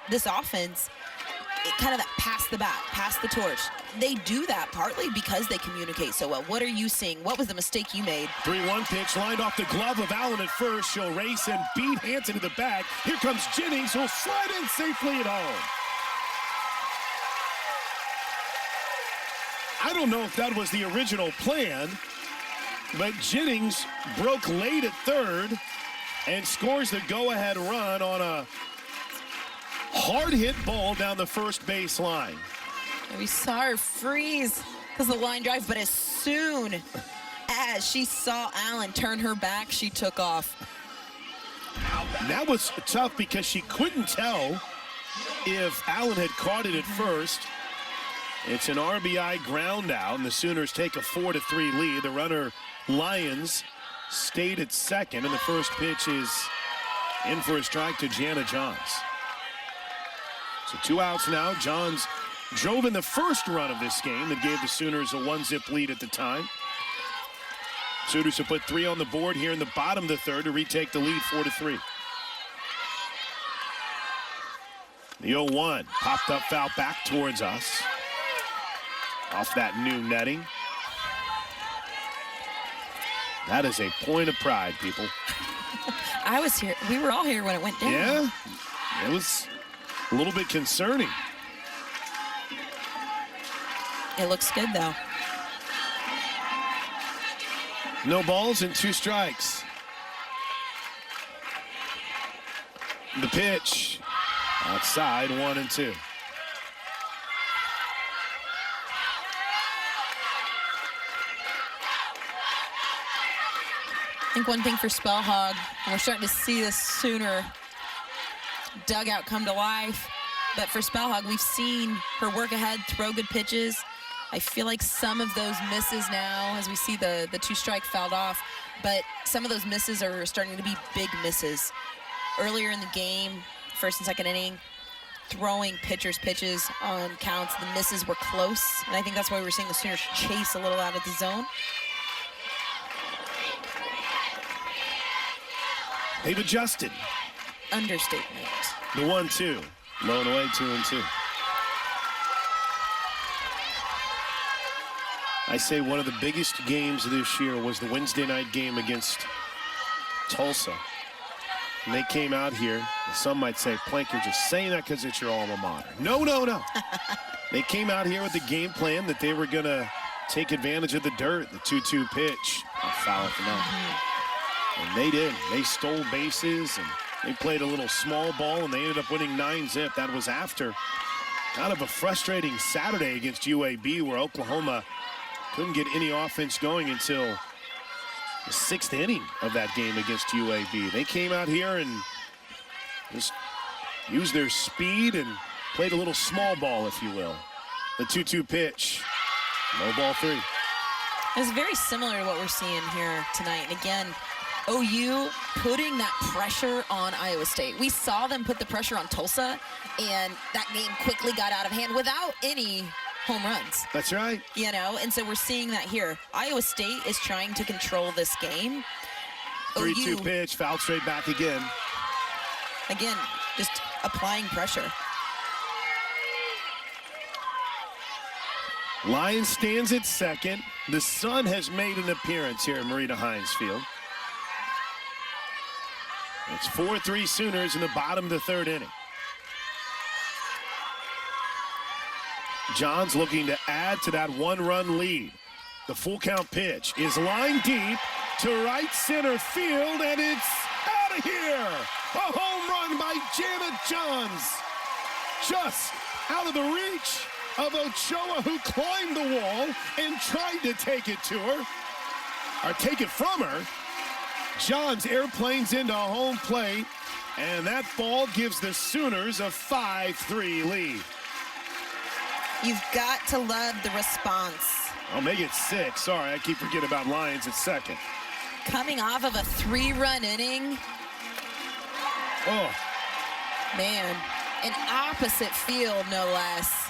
it kind of that pass the bat, pass the torch. They do that partly because they communicate so well. What are you seeing? What was the mistake you made? 3-1 pitch lined off the glove of Allen at first. She'll race and beat Hansen to the bag. Here comes Jennings, who'll slide in safely at home. I don't know if that was the original plan, but Jennings broke late at third and scores the go-ahead run on a hard-hit ball down the first base line. We saw her freeze because of the line drive, but as soon as she saw Allen turn her back, she took off. That was tough because she couldn't tell if Allen had caught it at first. It's an RBI ground out, and the Sooners take a 4-3 lead. The runner, Lyons, stayed at second, and the first pitch is in for a strike to Jana Johns. So 2 outs now. Johns drove in the first run of this game that gave the Sooners a 1-zip lead at the time. Sooners have put 3 on the board here in the bottom of the third to retake the lead 4-3. The 0-1 popped up foul back towards us. Off that new netting. That is a point of pride, people. I was here. We were all here when it went down. Yeah, it was a little bit concerning. It looks good, though. No balls and 2 strikes. The pitch outside, 1-2. I think one thing for Spellhog, and we're starting to see this Sooner dugout come to life, but for Spellhog, we've seen her work ahead, throw good pitches. I feel like some of those misses now, as we see the 2-strike fouled off, but some of those misses are starting to be big misses. Earlier in the game, first and second inning, throwing pitchers pitches on counts, the misses were close, and I think that's why we're seeing the Sooners chase a little out of the zone. They've adjusted. Understatement. The 1-2. Low and away, 2-2. I say one of the biggest games of this year was the Wednesday night game against Tulsa. And they came out here, and some might say, Plank, you're just saying that because it's your alma mater. No, no, no. They came out here with the game plan that they were going to take advantage of the dirt, the 2-2 pitch. I'll foul it for now. And they did. They stole bases, and they played a little small ball, and they ended up winning 9-zip. That was after kind of a frustrating Saturday against UAB, where Oklahoma couldn't get any offense going until the 6th inning of that game against UAB. They came out here and just used their speed and played a little small ball, if you will. The 2-2 pitch. No ball 3. It's very similar to what we're seeing here tonight. And again, OU putting that pressure on Iowa State. We saw them put the pressure on Tulsa, and that game quickly got out of hand without any home runs. That's right. You know, and so we're seeing that here. Iowa State is trying to control this game. 3-2 pitch, fouled straight back again. Again, just applying pressure. Lyons stands at second. The sun has made an appearance here at Marita Hines Field. It's 4-3 Sooners in the bottom of the 3rd inning. Johns looking to add to that 1-run lead. The full count pitch is lined deep to right center field, and it's out of here. A home run by Jana Johns. Just out of the reach of Ochoa, who climbed the wall and tried to take it to her, or take it from her. Johns airplanes into home plate, and that ball gives the Sooners a 5-3 lead. You've got to love the response. I'll make it 6. Sorry, I keep forgetting about Lyons at second. Coming off of a 3-run inning. Oh. Man, an opposite field, no less.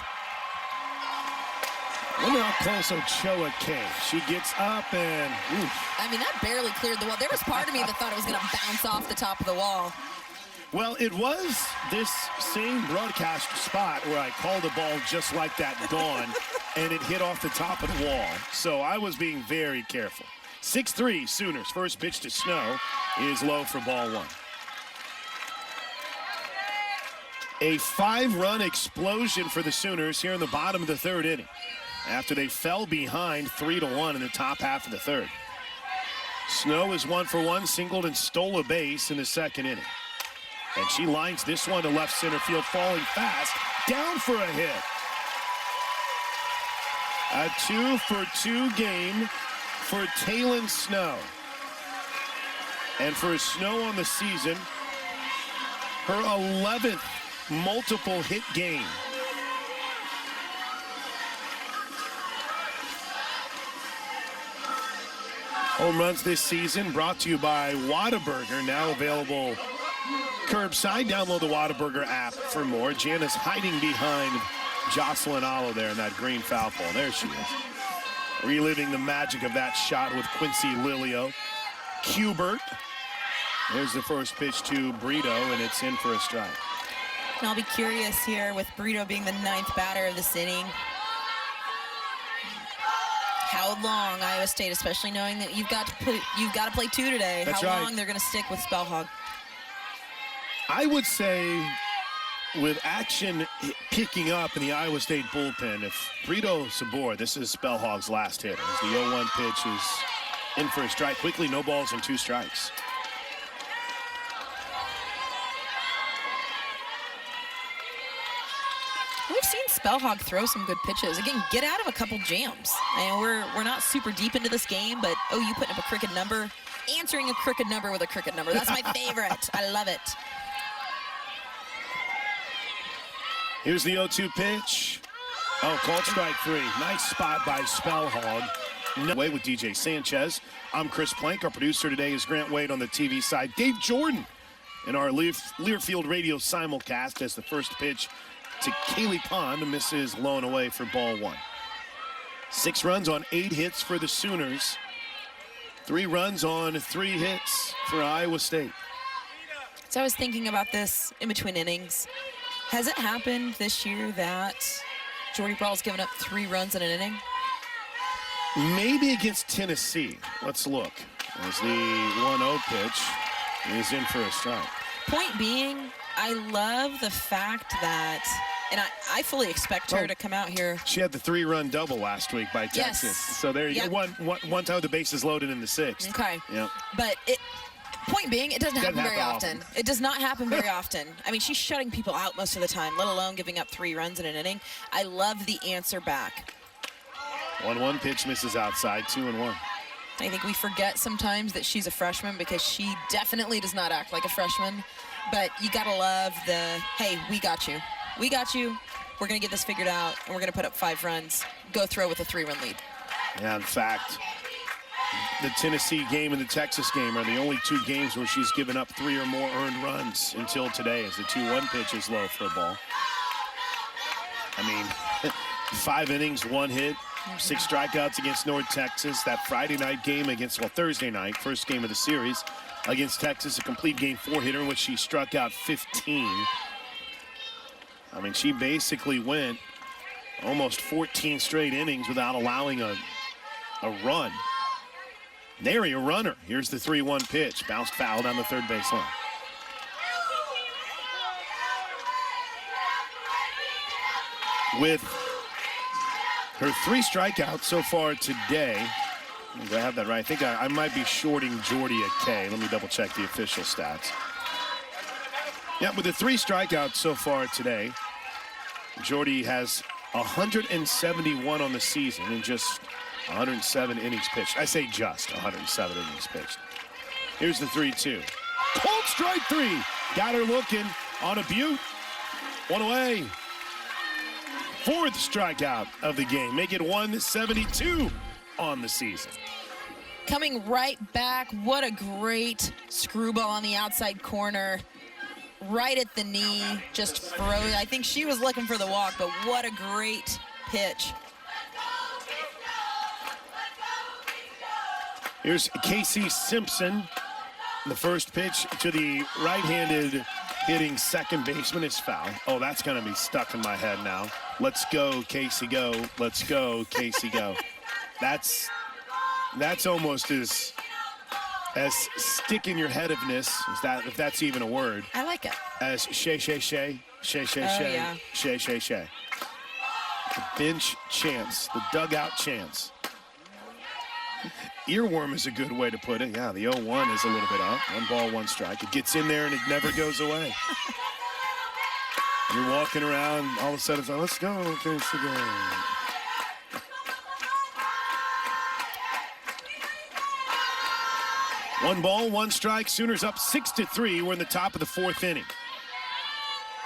Look how close Ochoa came. She gets up and, oof. I mean, that barely cleared the wall. There was part of me that thought it was going to bounce off the top of the wall. Well, it was this same broadcast spot where I called the ball just like that gone, and it hit off the top of the wall. So I was being very careful. 6-3 Sooners. First pitch to Snow is low for ball 1. A 5-run explosion for the Sooners here in the bottom of the 3rd inning, after they fell behind 3-1 in the top half of the 3rd. Snow is 1 for 1, singled and stole a base in the 2nd inning. And she lines this one to left center field, falling fast, down for a hit. A 2-for-2 game for Taylon Snow. And for Snow on the season, her 11th multiple hit game. Home runs this season brought to you by Whataburger, now available curbside. Download the Whataburger app for more. Jana's hiding behind Jocelyn Allo there in that green foul pole. There she is. Reliving the magic of that shot with Quincy Lilio. Kubert. There's the first pitch to Brito, and it's in for a strike. And I'll be curious here with Brito being the 9th batter of this inning. How long Iowa State, especially knowing that you've got to play 2 today. That's how right. long they're going to stick with Spellhog. I would say with action picking up in the Iowa State bullpen, if Brito Sabor, this is Spellhog's last hit, as the 0-1 pitch is in for a strike. Quickly, no balls and 2 strikes. We've seen Spellhog throw some good pitches. Again, get out of a couple jams. And we're not super deep into this game, but OU putting up a crooked number, answering a crooked number with a crooked number. That's my favorite. I love it. Here's the 0-2 pitch. Oh, called strike 3. Nice spot by Spellhog. No way with DJ Sanchez. I'm Chris Plank. Our producer today is Grant Wade on the TV side. Dave Jordan in our Learfield Radio simulcast as the first pitch to Kaylee Pond misses low and away for ball 1. 6 runs on 8 hits for the Sooners. 3 runs on 3 hits for Iowa State. So I was thinking about this in between innings. Has it happened this year that Jordy Brawl's given up 3 runs in an inning? Maybe against Tennessee. Let's look. As the 1-0 pitch is in for a strike. Point being, I love the fact that, and I fully expect her to come out here. She had the 3-run double last week by Texas. Yes. So there you go. One time the bases loaded in the 6th. Okay. Yep. But point being, it doesn't happen very often. often. It does not happen very often. I mean, she's shutting people out most of the time, let alone giving up 3 runs in an inning. I love the answer back. 1-1 pitch misses outside, 2-1. I think we forget sometimes that she's a freshman because she definitely does not act like a freshman. But you got to love the, hey, we got you. We got you. We're going to get this figured out, and we're going to put up 5 runs. Go throw with a 3-run lead. Yeah, in fact, the Tennessee game and the Texas game are the only 2 games where she's given up 3 or more earned runs until today, as the 2-1 pitch is low for a ball. I mean, 5 innings, 1 hit, 6 strikeouts against North Texas. That Friday night game against, Thursday night, first game of the series against Texas, a complete game 4 hitter in which she struck out 15. I mean, she basically went almost 14 straight innings without allowing a run. Nary a runner. Here's the 3-1 pitch. Bounced foul down the third base line. With her 3 strikeouts so far today. Do I have that right? I think I might be shorting Jordy a K. Let me double check the official stats. Yeah, with the 3 strikeouts so far today, Jordy has 171 on the season in just 107 innings pitched. I say just 107 innings pitched. Here's the 3-2. Cold strike 3. Got her looking on a Butte. 1 away. 4th strikeout of the game. Make it 172 on the season. Coming right back. What a great screwball on the outside corner. Right at the knee. Just froze. I think she was looking for the walk, but what a great pitch. Here's Casey Simpson. The first pitch to the right-handed hitting second baseman is foul. Oh, that's going to be stuck in my head now. Let's go, Casey, go. Let's go, Casey, go. That's almost as stick in your headedness, if that's even a word. I like it. As shay. Yeah. The bench chants, the dugout chants. Earworm is a good way to put it. Yeah, the 0-1 is a little bit up. 1 ball, 1 strike. It gets in there and it never goes away. You're walking around, all of a sudden it's like, let's go, Casey, go. One ball, 1 strike. Sooners up 6-3. We're in the top of the 4th inning.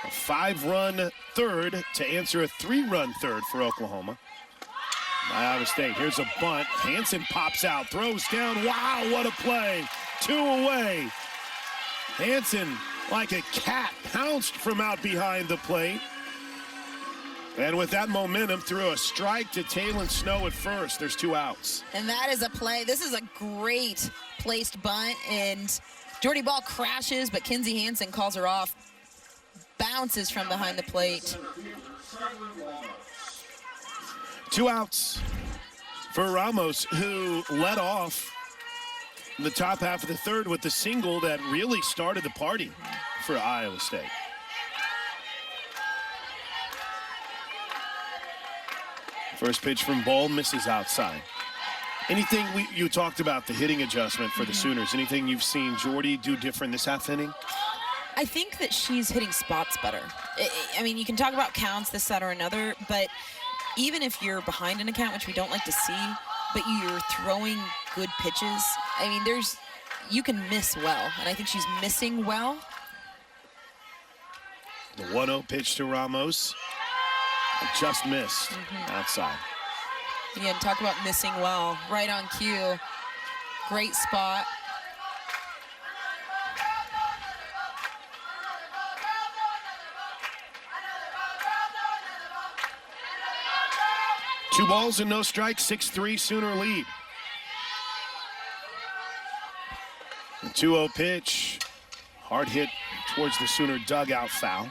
A 5-run third to answer a 3-run third for Oklahoma. Iowa State. Here's a bunt. Hansen pops out, throws down. Wow, what a play. 2 away. Hansen, like a cat, pounced from out behind the plate. And with that momentum, threw a strike to Taylon Snow at first. There's 2 outs. And that is a play. This is a great placed bunt, and Jordy Ball crashes, but Kinsey Hansen calls her off. Bounces from behind the plate. 2 outs for Ramos, who led off the top half of the third with the single that really started the party for Iowa State. First pitch from Ball, misses outside. Anything you talked about the hitting adjustment for the Sooners. Anything you've seen Jordy do different this half inning? I think that she's hitting spots better. I mean, you can talk about counts, this, that, or another, but even if you're behind an account, which we don't like to see, but you're throwing good pitches, I mean, you can miss well, and I think she's missing well. The 1-0 pitch to Ramos. Just missed outside. Again, talk about missing well. Right on cue. Great spot. Two balls and no strikes, 6-3 Sooner lead. The 2-0 pitch. Hard hit towards the Sooner dugout, foul.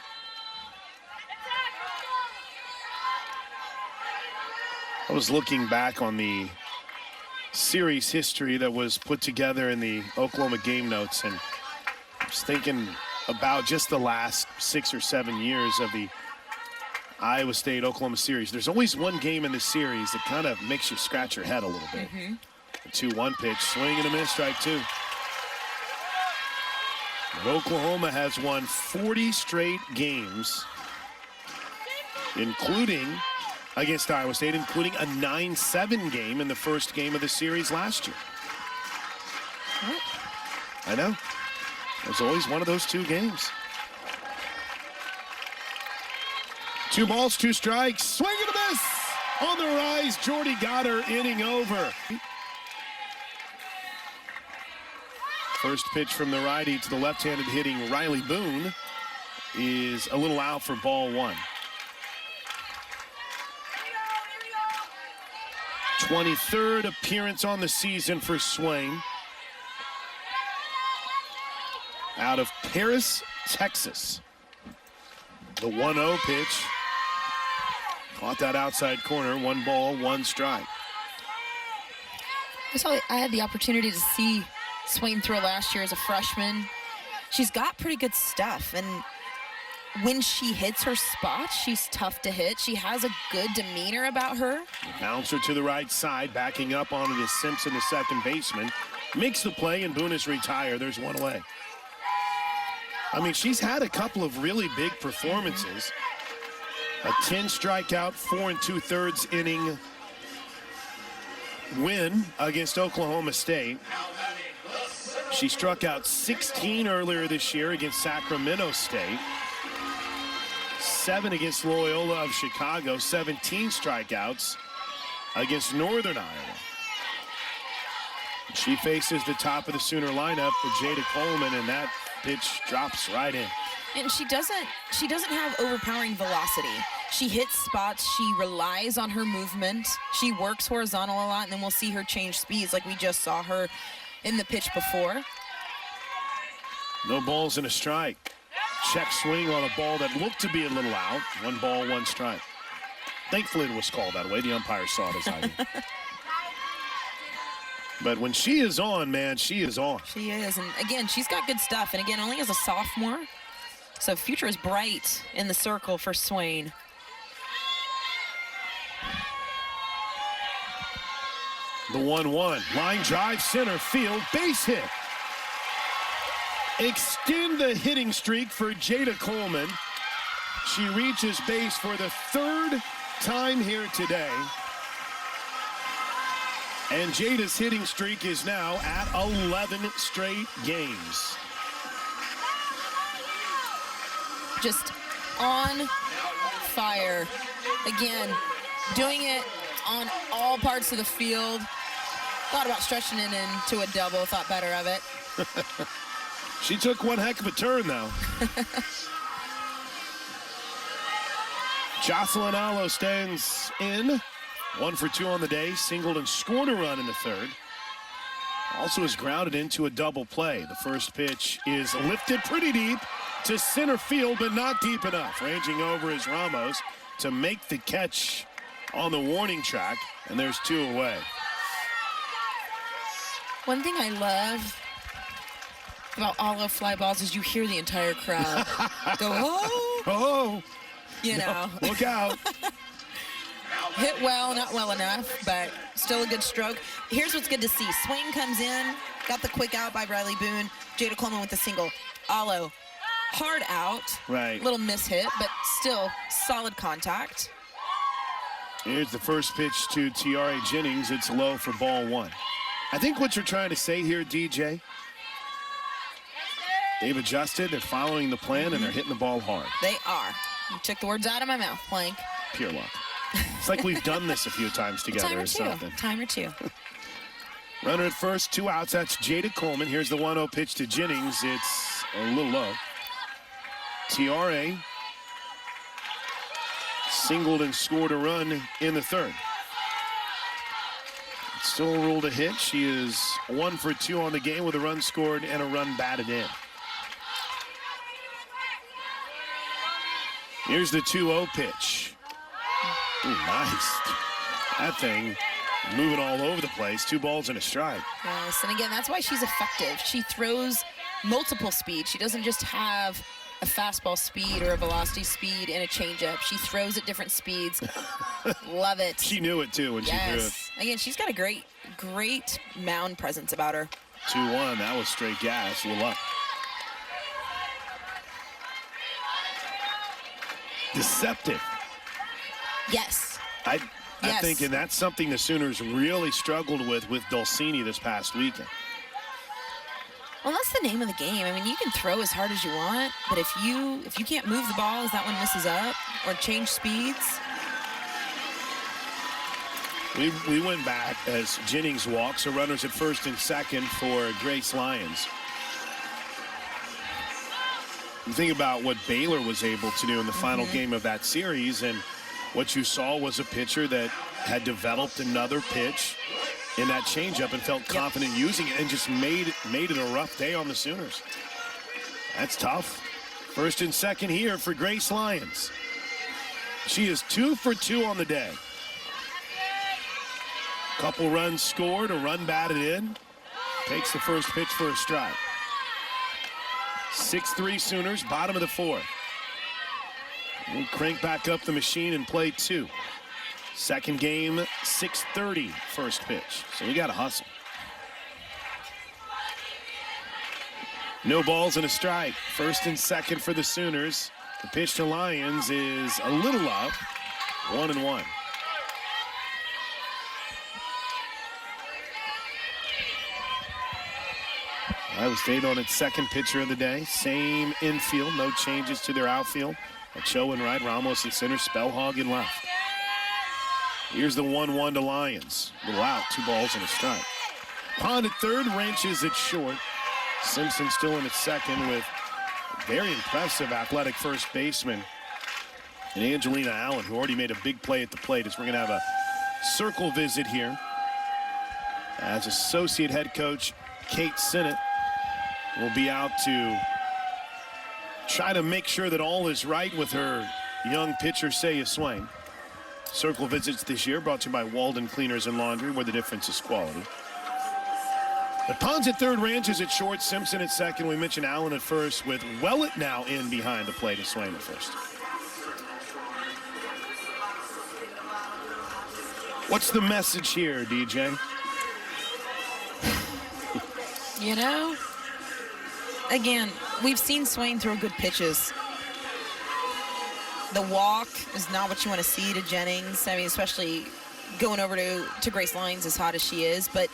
I was looking back on the series history that was put together in the Oklahoma game notes, and I was thinking about just the last 6 or 7 years of the Iowa State-Oklahoma series. There's always one game in the series that kind of makes you scratch your head a little bit. The 2-1 pitch, swing and a miss, strike 2. But Oklahoma has won 40 straight games, including against Iowa State, including a 9-7 game in the first game of the series last year. What? I know. There's always one of those 2 games. 2 balls, 2 strikes. Swing and a miss! On the rise, Jordy got her, inning over. First pitch from the righty to the left-handed hitting Riley Boone is a little out for ball 1. 23rd appearance on the season for Swain. Out of Paris, Texas. The 1-0 pitch. Caught that outside corner. 1 ball, 1 strike. I had the opportunity to see Swain throw last year as a freshman. She's got pretty good stuff, and when she hits her spots, she's tough to hit. She has a good demeanor about her. Bouncer to the right side, backing up onto the Simpson, the second baseman. Makes the play, and Boone is retired. There's 1 away. I mean, she's had a couple of really big performances. A 10 strikeout, 4 2/3 inning win against Oklahoma State. She struck out 16 earlier this year against Sacramento State. 7 against Loyola of Chicago, 17 strikeouts against Northern Iowa. She faces the top of the Sooner lineup with Jada Coleman, and that pitch drops right in. And she doesn't have overpowering velocity. She hits spots, she relies on her movement, she works horizontal a lot, and then we'll see her change speeds like we just saw her in the pitch before. No balls and a strike. Check swing on a ball that looked to be a little out. 1 ball, 1 strike. Thankfully it was called that way. The umpire saw it as I did. But when she is on, man, she is on. She is, and again, she's got good stuff. And again, only as a sophomore, so future is bright in the circle for Swain. The 1-1. Line drive, center field, base hit. Extend the hitting streak for Jada Coleman. She reaches base for the 3rd time here today. And Jada's hitting streak is now at 11 straight games. Just on fire. Again, Doing it on all parts of the field. Thought about stretching it into a double, thought better of it. She took one heck of a turn, though. Jocelyn Alo stands in. 1 for 2 on the day. Singled and scored a run in the third. Also is grounded into a double play. The first pitch is lifted pretty deep to center field, but not deep enough. Ranging over is Ramos to make the catch on the warning track, and there's 2 away. One thing I love about Alo fly balls is you hear the entire crowd go, oh, Oh, you know. look out. Hit well, not well enough, but still a good stroke. Here's what's good to see. Swing comes in, got the quick out by Riley Boone. Jada Coleman with the single. Alo, hard out. Right. Little miss hit, but still solid contact. Here's the first pitch to Tiare Jennings. It's low for ball 1. I think what you're trying to say here, DJ, they've adjusted, they're following the plan, and they're hitting the ball hard. They are. You took the words out of my mouth, Plank. Pure luck. It's like we've done this a few times together or something. Time or two. Runner at first, 2 outs. That's Jada Coleman. Here's the 1-0 pitch to Jennings. It's a little low. Tiare singled and scored a run in the third. Still ruled a hit. She is 1 for 2 on the game with a run scored and a run batted in. Here's the 2-0 pitch. Ooh, nice. That thing moving all over the place. 2 balls and a strike. Yes, and again, that's why she's effective. She throws multiple speeds. She doesn't just have a fastball speed or a velocity speed and a changeup. She throws at different speeds. Love it. She knew it, too, when she threw it. Again, she's got a great mound presence about her. 2-1. That was straight gas. A little up. Deceptive. Yes. I'm thinking that's something the Sooners really struggled with Dulcini this past weekend. Well, that's the name of the game. I mean, you can throw as hard as you want, but if you can't move the ball as that one misses up or change speeds. We went back as Jennings walks, so runners at first and second for Grace Lyons. You think about what Baylor was able to do in the final game of that series, and what you saw was a pitcher that had developed another pitch in that changeup and felt confident using it and just made it a rough day on the Sooners. That's tough. First and second here for Grace Lyons. She is 2 for 2 on the day. Couple runs scored, a run batted in. Takes the first pitch for a strike. 6-3 Sooners, bottom of the 4th. We'll crank back up the machine and play 2. Second game, 6:30 first pitch. So we got to hustle. No balls and a strike. First and second for the Sooners. The pitch to Lyons is a little up. 1-1. Iowa State on its second pitcher of the day. Same infield, no changes to their outfield. Ochoa in right, Ramos in center, Spellhog in left. Here's the 1-1 to Lyons. Little out, 2 balls and a strike. Pond at third, wrenches it short. Simpson still in at second with a very impressive athletic first baseman and Angelina Allen, who already made a big play at the plate, as we're going to have a circle visit here as associate head coach Kate Sinnott will be out to try to make sure that all is right with her young pitcher, Saya Swain. Circle visits this year brought to you by Walden Cleaners and Laundry, where the difference is quality. But Pons at third, Ranches at short, Simpson at second. We mentioned Allen at first, with Wellett now in behind the plate of Swain at first. What's the message here, DJ? You know, again, we've seen Swain throw good pitches. The walk is not what you want to see to Jennings. I mean, especially going over to Grace Lyons as hot as she is. But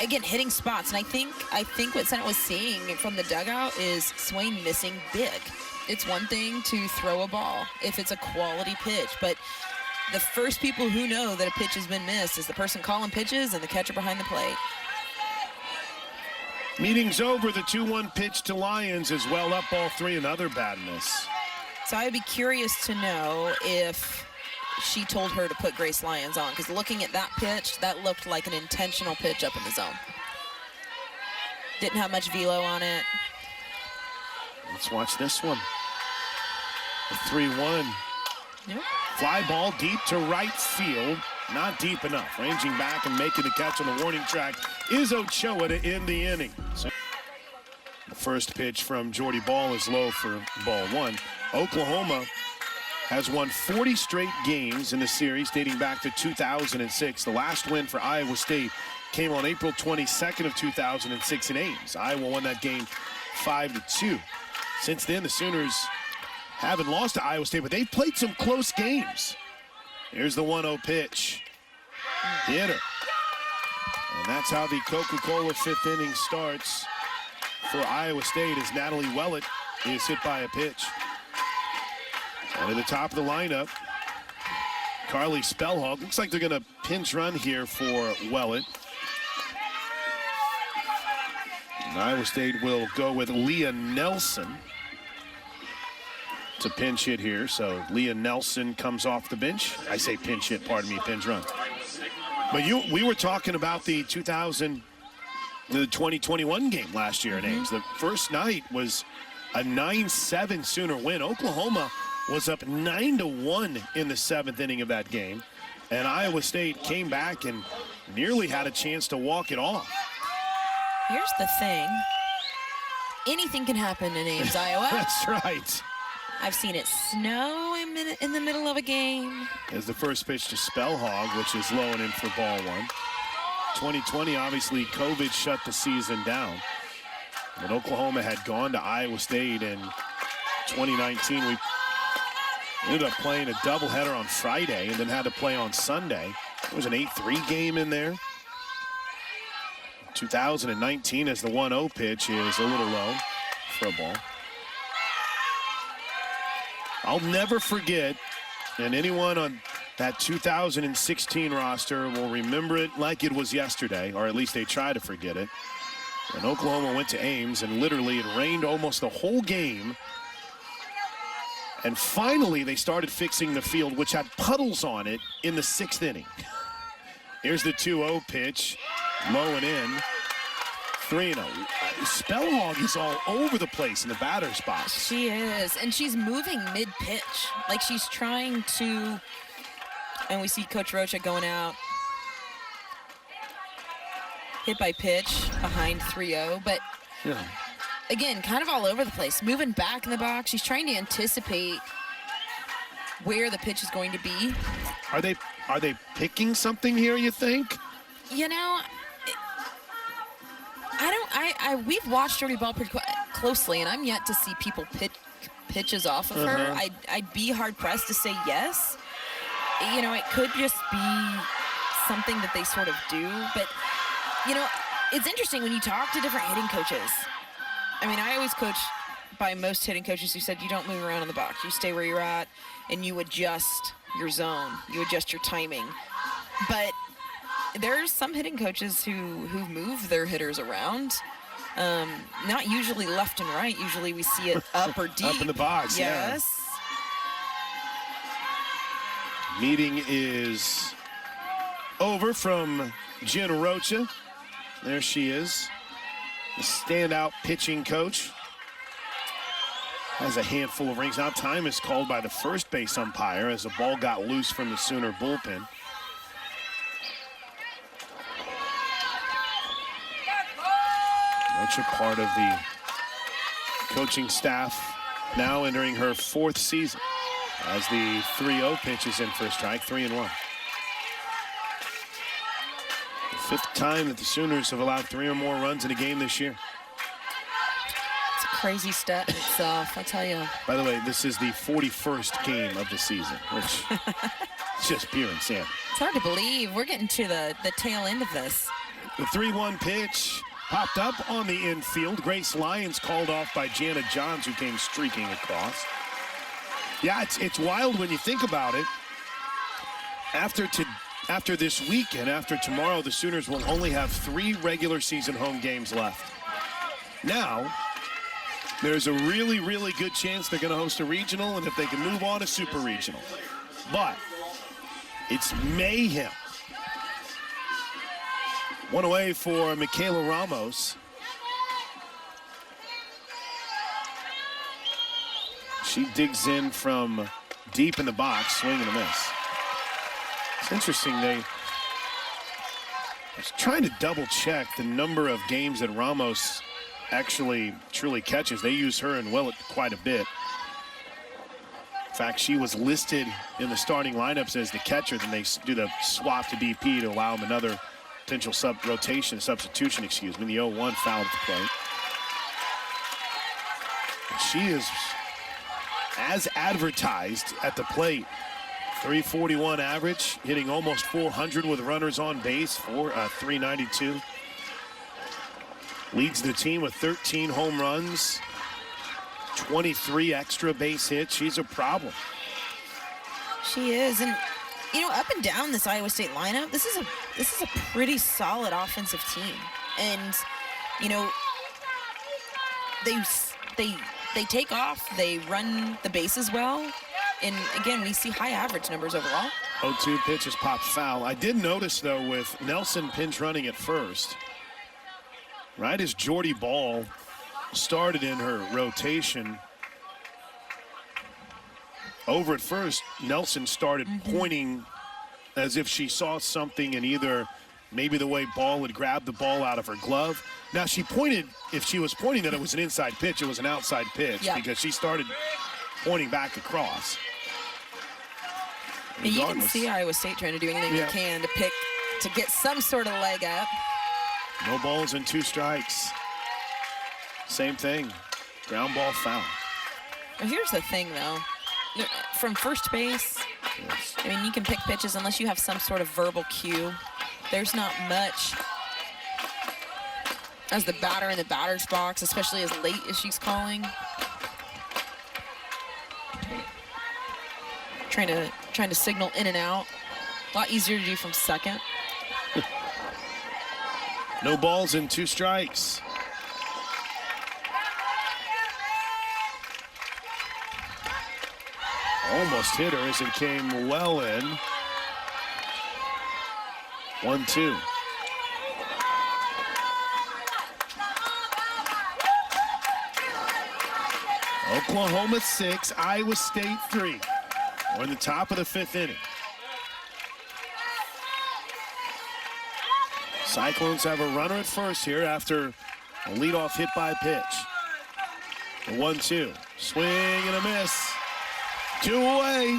again, hitting spots. And I think what Senate was seeing from the dugout is Swain missing big. It's one thing to throw a ball if it's a quality pitch, but the first people who know that a pitch has been missed is the person calling pitches and the catcher behind the plate. Meeting's over. The 2-1 pitch to Lyons is well up, ball 3, another bad miss. So I'd be curious to know if she told her to put Grace Lyons on, because looking at that pitch, that looked like an intentional pitch up in the zone. Didn't have much velo on it. Let's watch this one. The 3-1. Yep. Fly ball deep to right field. Not deep enough. Ranging back and making the catch on the warning track is Ochoa to end the inning. So the first pitch from Jordy Ball is low for ball 1. Oklahoma has won 40 straight games in the series dating back to 2006. The last win for Iowa State came on April 22nd of 2006 in Ames. Iowa won that game 5-2. Since then, the Sooners haven't lost to Iowa State, but they've played some close games. Here's the 1-0 pitch. Hitter. And that's how the Coca-Cola 5th inning starts for Iowa State, as Natalie Wellett is hit by a pitch. And at the top of the lineup, Carly Spellhog. Looks like they're going to pinch run here for Wellett. And Iowa State will go with Leah Nelson to pinch hit here. So Leah Nelson comes off the bench. I say pinch hit, pardon me, pinch run. But we were talking about the 2021 game last year in Ames. The first night was a 9-7 Sooner win. Oklahoma was up 9-1 in the 7th inning of that game. And Iowa State came back and nearly had a chance to walk it off. Here's the thing. Anything can happen in Ames, Iowa. That's right. I've seen it snow in the middle of a game. As the first pitch to Spellhog, which is low and in for ball 1. 2020, obviously, COVID shut the season down. But Oklahoma had gone to Iowa State in 2019. We ended up playing a doubleheader on Friday and then had to play on Sunday. It was an 8-3 game in there. 2019, as the 1-0 pitch is a little low for a ball. I'll never forget, and anyone on that 2016 roster will remember it like it was yesterday, or at least they try to forget it. And Oklahoma went to Ames, and literally it rained almost the whole game. And finally, they started fixing the field, which had puddles on it, in the 6th inning. Here's the 2-0 pitch, low and in. 3-0. Spellhog is all over the place in the batter's box. She is, and she's moving mid-pitch. Like she's trying to, and we see Coach Rocha going out. Hit by pitch behind 3-0, but Yeah. again, kind of all over the place. Moving back in the box. She's trying to anticipate where the pitch is going to be. Are they picking something here, you think? You know, we've watched Jordy Ball pretty closely, and I'm yet to see people pitches off of her. I'd be hard pressed to say yes. You know, it could just be something that they sort of do, but you know, it's interesting when you talk to different hitting coaches. I mean, I always coach by most hitting coaches who said you don't move around in the box. You stay where you're at, and you adjust your zone. You adjust your timing. But there's some hitting coaches who move their hitters around. Not usually left and right. Usually we see it up or deep. Up in the box, yes. Yeah. Meeting is over from Jen Rocha. There she is, the standout pitching coach. Has a handful of rings. Now time is called by the first base umpire as the ball got loose from the Sooner bullpen. Rocha, part of the coaching staff, now entering her 4th season as the 3-0 pitch is in for a strike, 3-1. 5th time that the Sooners have allowed 3 or more runs in a game this year. It's a crazy stat in itself, I tell you. By the way, this is the 41st game of the season, which is just pure insanity. It's hard to believe. We're getting to the tail end of this. The 3-1 pitch popped up on the infield. Grace Lyons called off by Jana Johns, who came streaking across. Yeah, it's wild when you think about it. After this weekend, after tomorrow, the Sooners will only have 3 regular season home games left. Now, there's a really, really good chance they're going to host a regional, and if they can move on, a super regional. But it's mayhem. One away for Michaela Ramos. She digs in from deep in the box, swing and a miss. It's interesting, I was trying to double check the number of games that Ramos actually truly catches. They use her in quite a bit. In fact, she was listed in the starting lineups as the catcher. Then they do the swap to DP to allow them another potential substitution, the 0-1 foul at the plate. She is, as advertised at the plate, 341 average, hitting almost 400 with runners on base for 392. Leads the team with 13 home runs, 23 extra base hits. She's a problem. She is, and up and down this Iowa State lineup, this is a pretty solid offensive team, and they take off, they run the bases well, and again we see high average numbers overall. 0-2 pitch is popped foul. I did notice though with Nelson pinch running at first, right as Jordy Ball started in her rotation. Over at first, Nelson started pointing as if she saw something in either maybe the way Ball had grabbed the ball out of her glove. Now she pointed, if she was pointing that it was an inside pitch, it was an outside pitch because she started pointing back across. You can see Iowa State trying to do anything they can to get some sort of leg up. No balls and 2 strikes. Same thing. Ground ball foul. Well, here's the thing, though. From first base, I mean, you can pick pitches unless you have some sort of verbal cue. There's not much as the batter in the batter's box, especially as late as she's calling. Trying to signal in and out. A lot easier to do from second. No balls and 2 strikes. Almost hit her as it came well in. 1-2. Oklahoma 6, Iowa State 3. We're in the top of the 5th inning. Cyclones have a runner at first here after a leadoff hit by pitch. The 1-2. Swing and a miss. 2 away.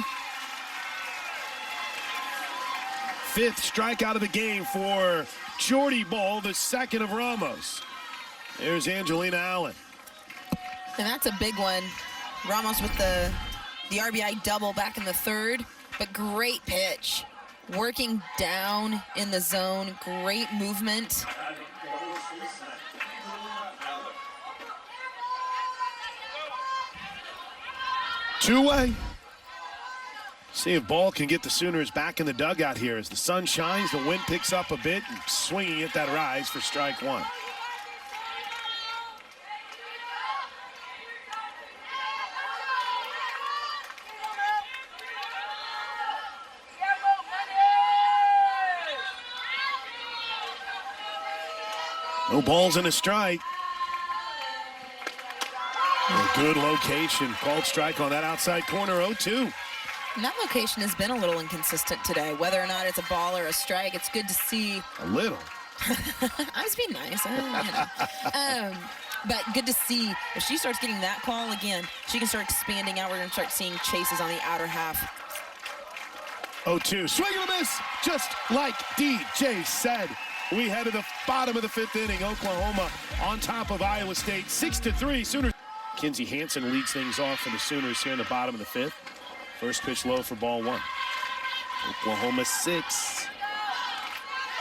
5th strikeout of the game for Jordy Ball, the 2nd of Ramos. There's Angelina Allen. And that's a big one. Ramos with the RBI double back in the 3rd, but great pitch. Working down in the zone, great movement. Two-way. See if Ball can get the Sooners back in the dugout here as the sun shines, the wind picks up a bit, and swinging at that rise for strike 1. No balls and a strike. A good location. Called strike on that outside corner, 0-2. And that location has been a little inconsistent today. Whether or not it's a ball or a strike, it's good to see. A little. I was being nice. But good to see if she starts getting that call again, she can start expanding out. We're going to start seeing chases on the outer half. 0-2. Swing and a miss, just like DJ said. We head to the bottom of the 5th inning. Oklahoma on top of Iowa State, 6-3. Sooners. Kinsey Hansen leads things off for the Sooners here in the bottom of the 5th. First pitch low for ball 1. Oklahoma 6,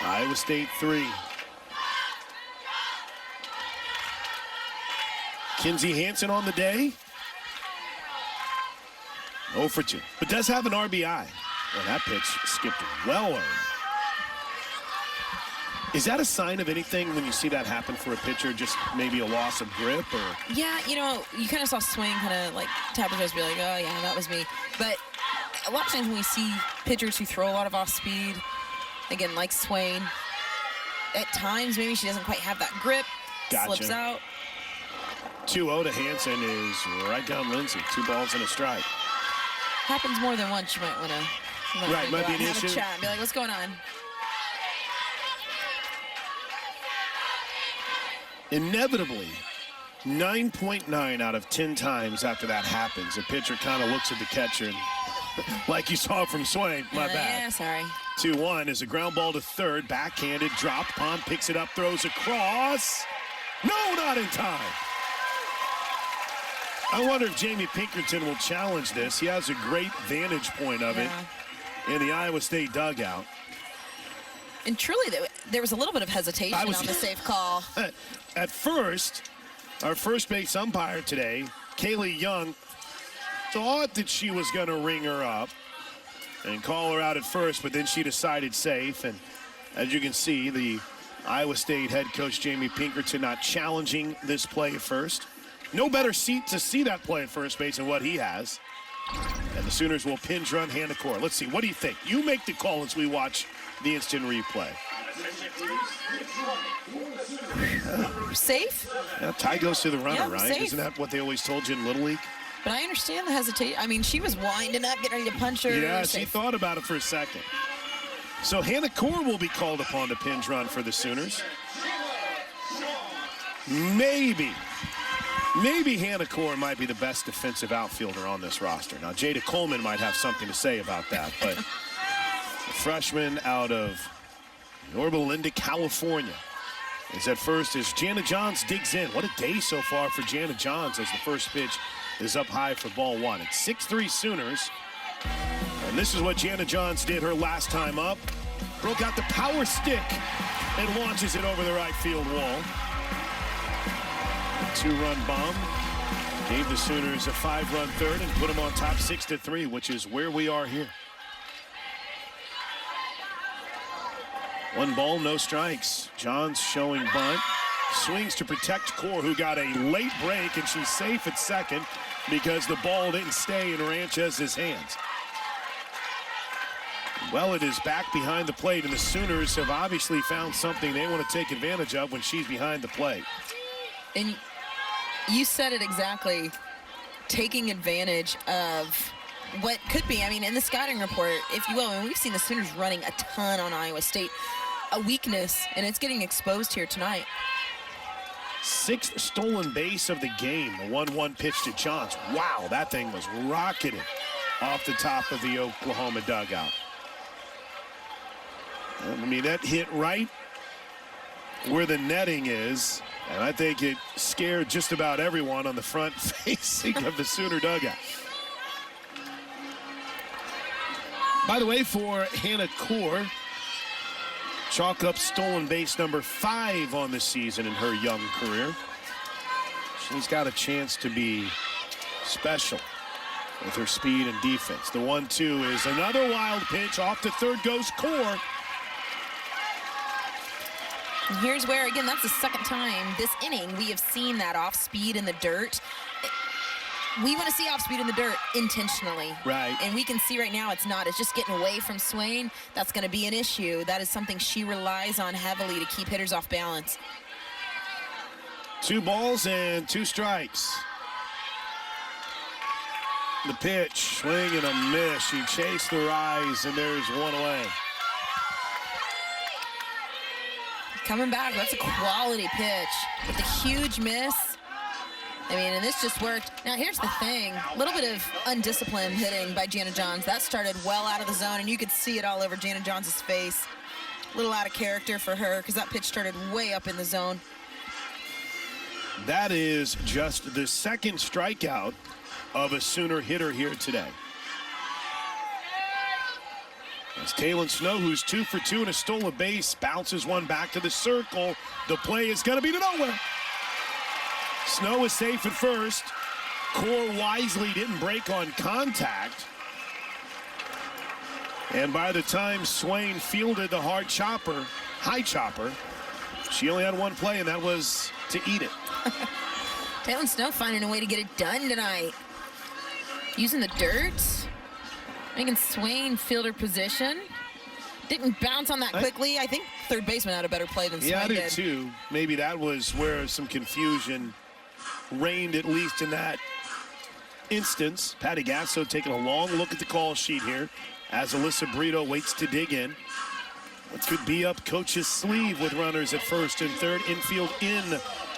Iowa State 3. Kinsey Hansen on the day. 0 for 2, but does have an RBI. Well, that pitch skipped well over. Is that a sign of anything when you see that happen for a pitcher, just maybe a loss of grip? Or Yeah, you know, you kind of saw Swain kind of like tap his wrist, be like, oh, yeah, that was me. But a lot of times when we see pitchers who throw a lot of off speed, again, like Swain, at times maybe she doesn't quite have that grip, slips out. 2-0 to Hansen is right down Lindsay. 2 balls and a strike. Happens more than once. You might want to might be an have issue. a chat and be like, what's going on? Inevitably, 9.9 out of 10 times after that happens, a pitcher kind of looks at the catcher and, like you saw from Swain, my bad. Yeah, sorry. 2-1 is a ground ball to third, backhanded, dropped. Pond picks it up, throws across. No, not in time. I wonder if Jamie Pinkerton will challenge this. He has a great vantage point of it in the Iowa State dugout. And truly, there was a little bit of hesitation on the safe call. At first, our first base umpire today, Kaylee Young, thought that she was going to ring her up and call her out at first, but then she decided safe. And as you can see, the Iowa State head coach Jamie Pinkerton not challenging this play at first. No better seat to see that play at first base than what he has. And the Sooners will pinch run Hannah Core. Let's see, what do you think? You make the call as we watch the instant replay. Safe? Yeah, tie goes to the runner, Yeah, right? safe. Isn't that what they always told you in Little League? But I understand the hesitation. I mean, she was winding up, getting ready to punch her. Yeah, she thought about it for a second. So Hannah Core will be called upon to pinch run for the Sooners. Maybe Hannah Core might be the best defensive outfielder on this roster. Now, Jada Coleman might have something to say about that, but the freshman out of Yorba Linda, California, is at first as Jana Johns digs in. What a day so far for Jana Johns as the first pitch is up high for ball one. It's 6-3 Sooners. And this is what Jana Johns did her last time up. Broke out the power stick and launches it over the right field wall. A 2-run bomb gave the Sooners a 5-run third and put them on top 6-3, which is where we are here. 1 ball, no strikes. Johns showing bunt. Swings to protect Core, who got a late break, and she's safe at second because the ball didn't stay in Ranchez's hands. Well, it is back behind the plate, and the Sooners have obviously found something they want to take advantage of when she's behind the plate. And you said it exactly, taking advantage of what could be, I mean, in the scouting report, if you will, and we've seen the Sooners running a ton on Iowa State, a weakness, and it's getting exposed here tonight. 6th stolen base of the game, the 1-1 pitch to Johns. Wow, that thing was rocketed off the top of the Oklahoma dugout. I mean, that hit right where the netting is, and I think it scared just about everyone on the front facing of the Sooner dugout. By the way, for Hannah Core, chalk up stolen base number 5 on the season in her young career. She's got a chance to be special with her speed and defense. The 1-2 is another wild pitch. Off to third goes Core. And here's where, again, that's the second time this inning we have seen that off speed in the dirt. We want to see off speed in the dirt intentionally. Right. And we can see right now it's not. It's just getting away from Swain. That's going to be an issue. That is something she relies on heavily to keep hitters off balance. 2 balls and 2 strikes. The pitch, swing and a miss. She chased the rise, and there's 1 away. Coming back, that's a quality pitch with a huge miss. I mean, and this just worked. Now, here's the thing. A little bit of undisciplined hitting by Jana Johns. That started well out of the zone, and you could see it all over Jana Johns' face. A little out of character for her because that pitch started way up in the zone. That is just the second strikeout of a Sooner hitter here today. As Kaylin Snow, who's 2 for 2 and a stolen base, bounces one back to the circle. The play is going to be to nowhere. Snow is safe at first. Core wisely didn't break on contact. And by the time Swain fielded the high chopper, she only had one play, and that was to eat it. Taylon Snow finding a way to get it done tonight. Using the dirt, making Swain fielder position. Didn't bounce on that quickly. I think third baseman had a better play than Swain did. Yeah, I did too. Maybe that was where some confusion reigned, at least in that instance. Patty Gasso taking a long look at the call sheet here as Alyssa Brito waits to dig in. What could be up coach's sleeve with runners at first and third. Infield in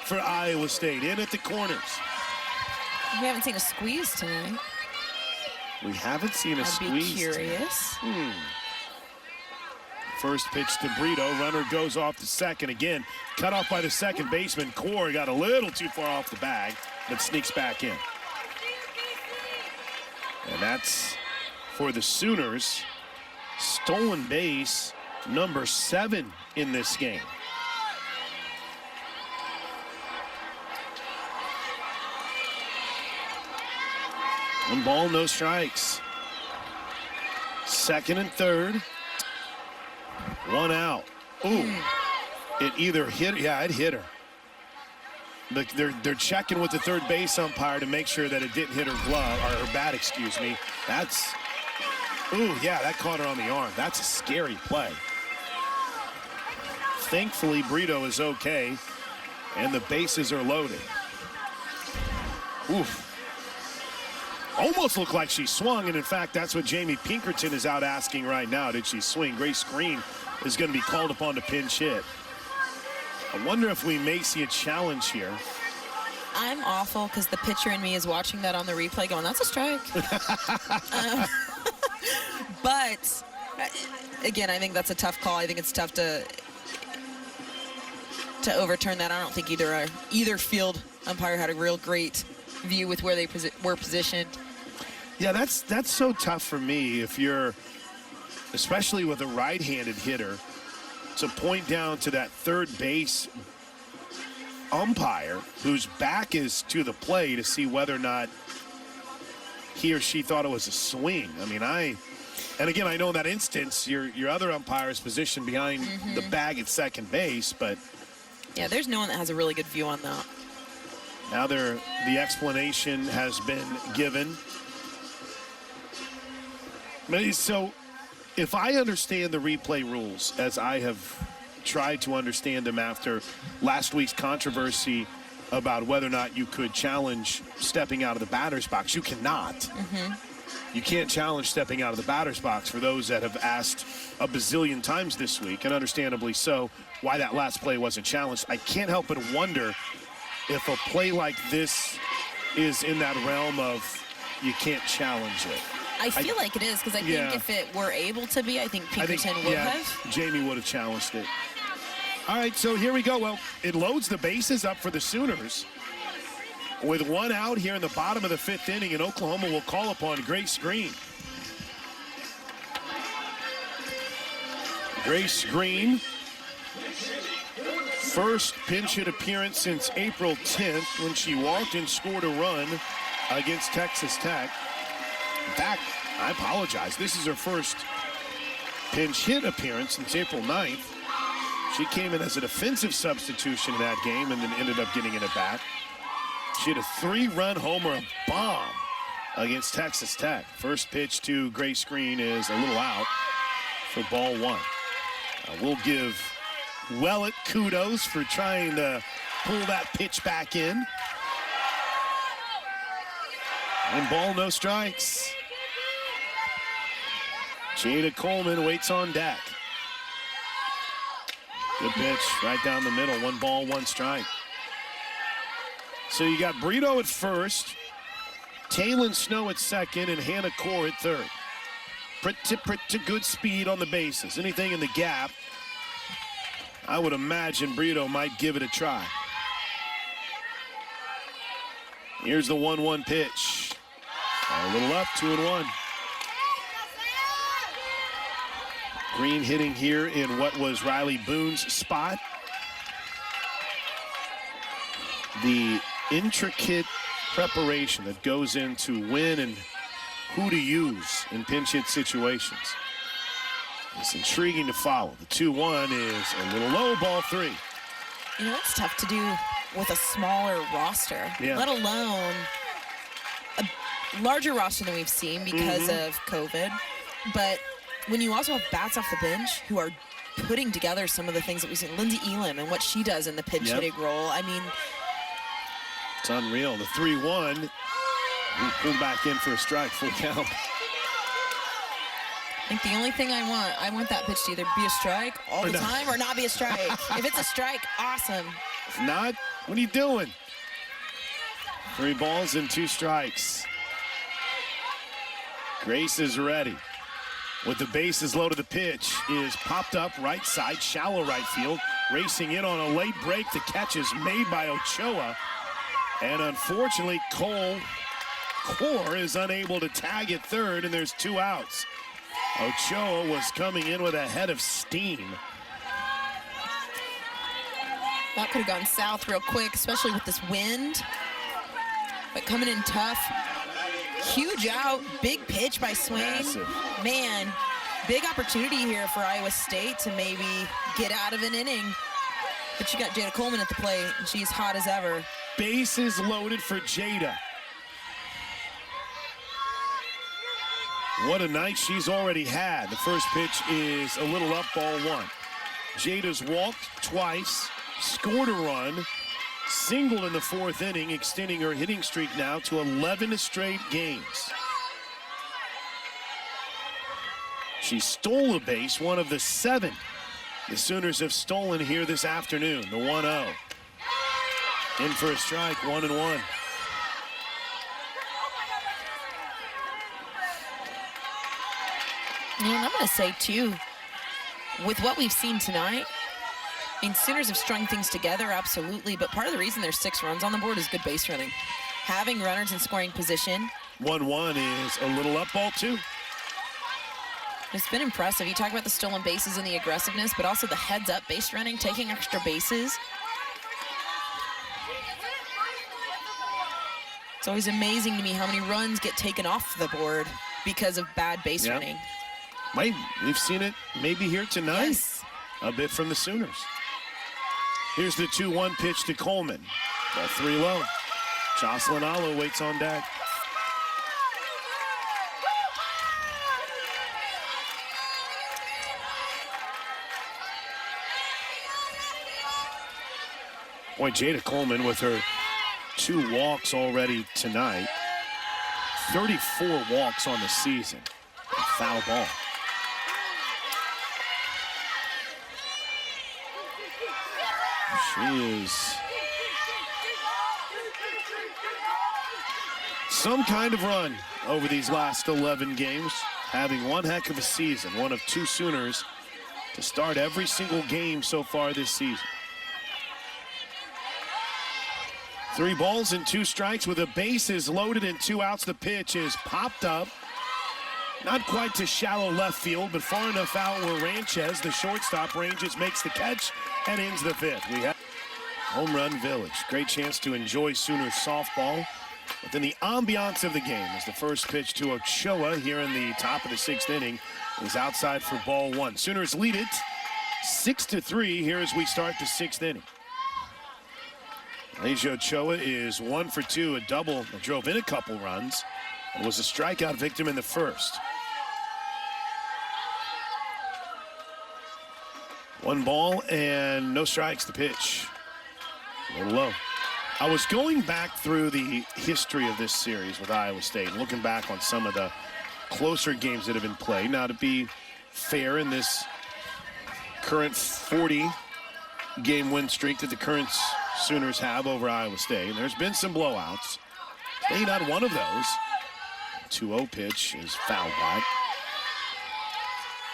for Iowa State. In at the corners. We haven't seen a squeeze tonight. We haven't seen a squeeze. I'd be curious. First pitch to Brito. Runner goes off to second again. Cut off by the second baseman. Core got a little too far off the bag, but sneaks back in. And that's for the Sooners. Stolen base number 7 in this game. One ball, no strikes. Second and third. One out. Ooh. It either hit, yeah, it hit her. They're checking with the third base umpire to make sure that it didn't hit her glove, or her bat, excuse me. That's, ooh, yeah, that caught her on the arm. That's a scary play. Thankfully, Brito is okay, and the bases are loaded. Oof. Almost looked like she swung, and in fact, that's what Jamie Pinkerton is out asking right now. Did she swing? Grace Green is going to be called upon to pinch hit. I wonder if we may see a challenge here. I'm awful because the pitcher in me is watching that on the replay going, that's a strike. But, again, I think that's a tough call. I think it's tough to overturn that. I don't think either field umpire had a real great view with where they were positioned. Yeah, that's so tough for me if you're, especially with a right-handed hitter, to point down to that third base umpire whose back is to the play to see whether or not he or she thought it was a swing. I mean, and again, I know in that instance, your other umpire is positioned behind the bag at second base, but yeah, there's no one that has a really good view on that. Now the explanation has been given. So if I understand the replay rules as I have tried to understand them after last week's controversy about whether or not you could challenge stepping out of the batter's box, you cannot. You can't challenge stepping out of the batter's box, for those that have asked a bazillion times this week, and understandably so, why that last play wasn't challenged. I can't help but wonder if a play like this is in that realm of you can't challenge it. I feel like it is, because I think if it were able to be, I think Pinkerton would have. Jamie would have challenged it. All right, so here we go. Well, it loads the bases up for the Sooners. With one out here in the bottom of the 5th inning, and Oklahoma will call upon Grace Green. Grace Green, first pinch hit appearance since April 10th when she walked and scored a run against Texas Tech. In fact, I apologize. This is her first pinch hit appearance since April 9th. She came in as a defensive substitution in that game and then ended up getting in at bat. She had a 3-run homer bomb against Texas Tech. First pitch to Grace Green is a little out for ball 1. We'll give Wellett kudos for trying to pull that pitch back in. And ball, no strikes. Jada Coleman waits on deck. Good pitch right down the middle. 1 ball, 1 strike. So you got Brito at first, Taylon Snow at second, and Hannah Core at third. Pretty good speed on the bases. Anything in the gap, I would imagine Brito might give it a try. Here's the 1-1 pitch. A little up, 2-1. Green hitting here in what was Riley Boone's spot. The intricate preparation that goes into when and who to use in pinch hit situations. It's intriguing to follow. The 2-1 is a little low, ball 3. You know, it's tough to do with a smaller roster, let alone a larger roster than we've seen because of COVID. But when you also have bats off the bench who are putting together some of the things that we've seen, Lindsey Elam and what she does in the pinch hitting role, I mean, it's unreal. The 3-1, pulled back in for a strike, full count. I think the only thing I want that pitch to either be a strike all the time or not be a strike. If it's a strike, awesome. If not, what are you doing? 3 balls and 2 strikes. Grace is ready. With the bases loaded, the pitch is popped up right side, shallow right field. Racing in on a late break. The catch is made by Ochoa. And unfortunately, Cole Core is unable to tag at third, and there's 2 outs. Ochoa was coming in with a head of steam. That could have gone south real quick, especially with this wind. But coming in tough. Huge out, big pitch by Swain. Massive. Man, big opportunity here for Iowa State to maybe get out of an inning. But you got Jada Coleman at the plate, and she's hot as ever. Bases loaded for Jada. What a night she's already had. The first pitch is a little up, ball 1. Jada's walked twice, scored a run, singled in the 4th inning, extending her hitting streak now to 11 straight games. She stole a base, one of the 7 the Sooners have stolen here this afternoon. The 1-0. In for a strike, 1-1. And I'm going to say, too, with what we've seen tonight, I mean, Sooners have strung things together, absolutely, but part of the reason there's 6 runs on the board is good base running. Having runners in scoring position. 1-1 is a little up, ball 2. It's been impressive. You talk about the stolen bases and the aggressiveness, but also the heads-up base running, taking extra bases. It's always amazing to me how many runs get taken off the board because of bad base running. We've seen it maybe here tonight. Yes. A bit from the Sooners. Here's the 2-1 pitch to Coleman. Ball 3 low. Jocelyn Allo waits on deck. Boy, Jada Coleman with her 2 walks already tonight. 34 walks on the season. Foul ball. She is some kind of run over these last 11 games, having one heck of a season, one of 2 Sooners to start every single game so far this season. 3 balls and 2 strikes with the bases loaded and 2 outs. The pitch is popped up. Not quite to shallow left field, but far enough out where Ranchez, the shortstop, ranges, makes the catch, and ends the 5th. We have Home Run Village. Great chance to enjoy Sooners softball. But then the ambiance of the game as the first pitch to Ochoa here in the top of the 6th inning is outside for ball 1. Sooners lead it 6-3 here as we start the 6th inning. Asia Ochoa is 1 for 2, a double that drove in a couple runs, and was a strikeout victim in the first. 1 ball and no strikes, the pitch. A little low. I was going back through the history of this series with Iowa State, looking back on some of the closer games that have been played. Now, to be fair, in this current 40-game win streak that the current Sooners have over Iowa State, and there's been some blowouts. They not one of those. 2-0 pitch is fouled back.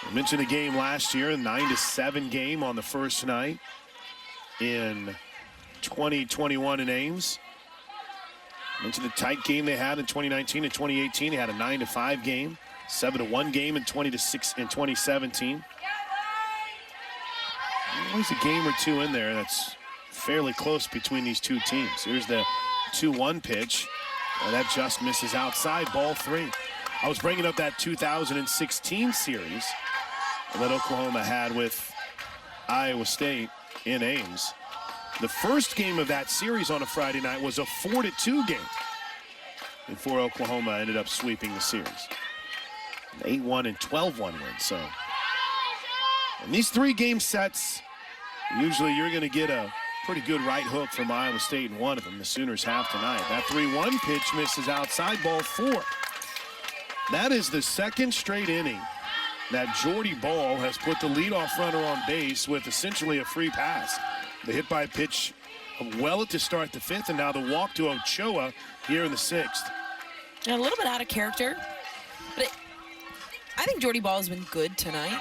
I mentioned the game last year, a 9-7 game on the first night in 2021 in Ames. I mentioned the tight game they had in 2019 and 2018. They had a 9-5 game, 7-1 game in 20-6 in 2017. Always a game or 2 in there that's fairly close between these 2 teams. Here's the 2-1 pitch. And that just misses outside, ball 3. I was bringing up that 2016 series that Oklahoma had with Iowa State in Ames. The first game of that series on a Friday night was a 4-2 game before Oklahoma ended up sweeping the series. An 8-1 and 12-1 win. So in these 3-game sets, usually you're going to get a pretty good right hook from Iowa State in one of them. The Sooners have tonight. That 3-1 pitch misses outside, ball 4. That is the second straight inning that Jordy Bahl has put the leadoff runner on base with essentially a free pass. The hit by pitch of Willett to start the 5th, and now the walk to Ochoa here in the 6th. A little bit out of character, but I think Jordy Bahl has been good tonight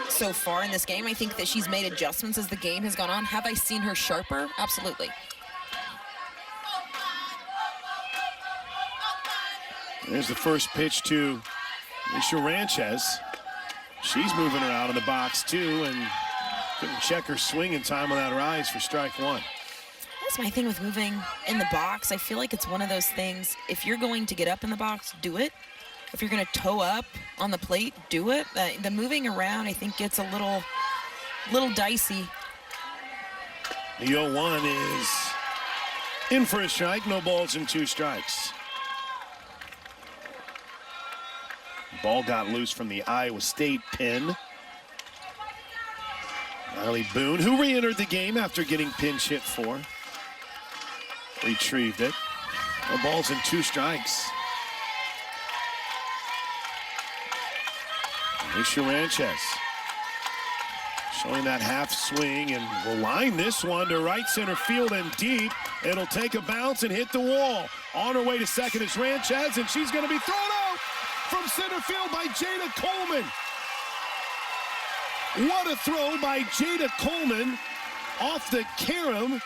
so far in this game. I think that she's made adjustments as the game has gone on. Have I seen her sharper? Absolutely. There's the first pitch to Alicia Ranchez. She's moving her out of the box too, and couldn't check her swing in time on that rise for strike 1. That's my thing with moving in the box. I feel like it's one of those things, if you're going to get up in the box, do it. If you're going to toe up on the plate, do it. The moving around, I think, gets a little dicey. The 0-1 is in for a strike. No balls and 2 strikes. Ball got loose from the Iowa State pin. Riley Boone, who re-entered the game after getting pinch hit for, retrieved it. No balls and 2 strikes. Alicia Ranchez showing that half swing and will line this one to right center field and deep. It'll take a bounce and hit the wall. On her way to second is Ranchez, and she's going to be thrown out from center field by Jada Coleman. What a throw by Jada Coleman off the carom.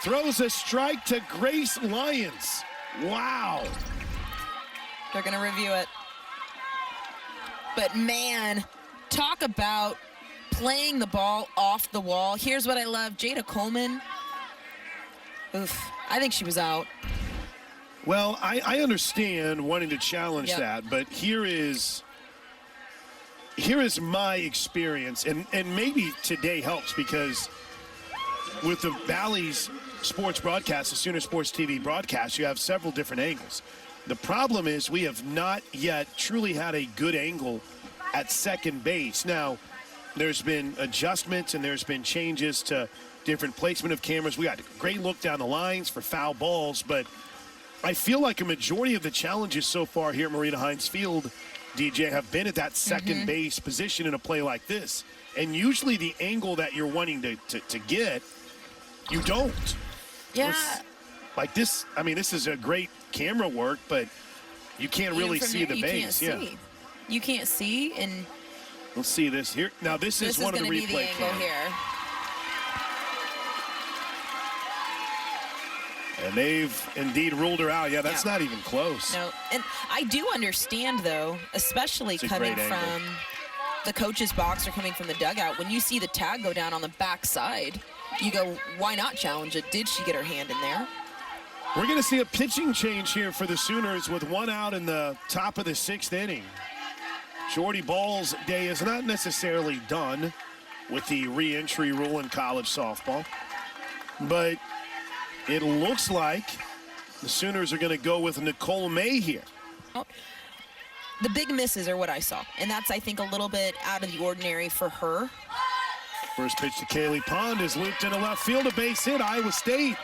Throws a strike to Grace Lyons. Wow. They're going to review it. But man, talk about playing the ball off the wall. Here's what I love. Jada Coleman. Oof, I think she was out. Well, I understand wanting to challenge that, but here is my experience, and maybe today helps because with the Valley's sports broadcast, the Sooner Sports TV broadcast, you have several different angles. The problem is we have not yet truly had a good angle at second base. Now, there's been adjustments and there's been changes to different placement of cameras. We got a great look down the lines for foul balls, but I feel like a majority of the challenges so far here at Marina Hines Field, DJ, have been at that second base position in a play like this. And usually the angle that you're wanting to get, you don't. Yeah. Like this, I mean, this is a great camera work, but you can't really see the base. You can't see, and let's see this here. Now this is one of the replay cameras here. And they've indeed ruled her out. Yeah, that's not even close. No, and I do understand, though, especially coming from the coach's box or coming from the dugout, when you see the tag go down on the backside, you go, why not challenge it? Did she get her hand in there? We're going to see a pitching change here for the Sooners with 1 out in the top of the 6th inning. Jordy Bahl's day is not necessarily done with the re-entry rule in college softball, but it looks like the Sooners are going to go with Nicole May here. The big misses are what I saw, and that's, I think, a little bit out of the ordinary for her. First pitch to Kaylee Pond is looped into left field, a base hit. Iowa State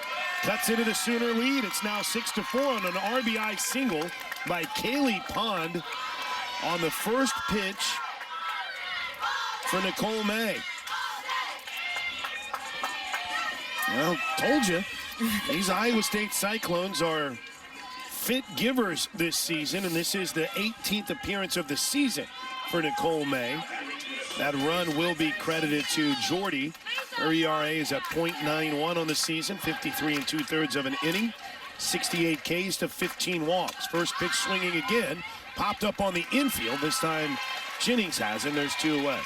cuts into the Sooner lead. It's now 6-4 on an RBI single by Kaylee Pond on the first pitch for Nicole May. Well, told you. These Iowa State Cyclones are fit givers this season, and this is the 18th appearance of the season for Nicole May. That run will be credited to Jordy. Her ERA is at .91 on the season, 53 2/3 of an inning, 68 Ks to 15 walks. First pitch swinging again, popped up on the infield. This time Jennings has him. There's 2 away.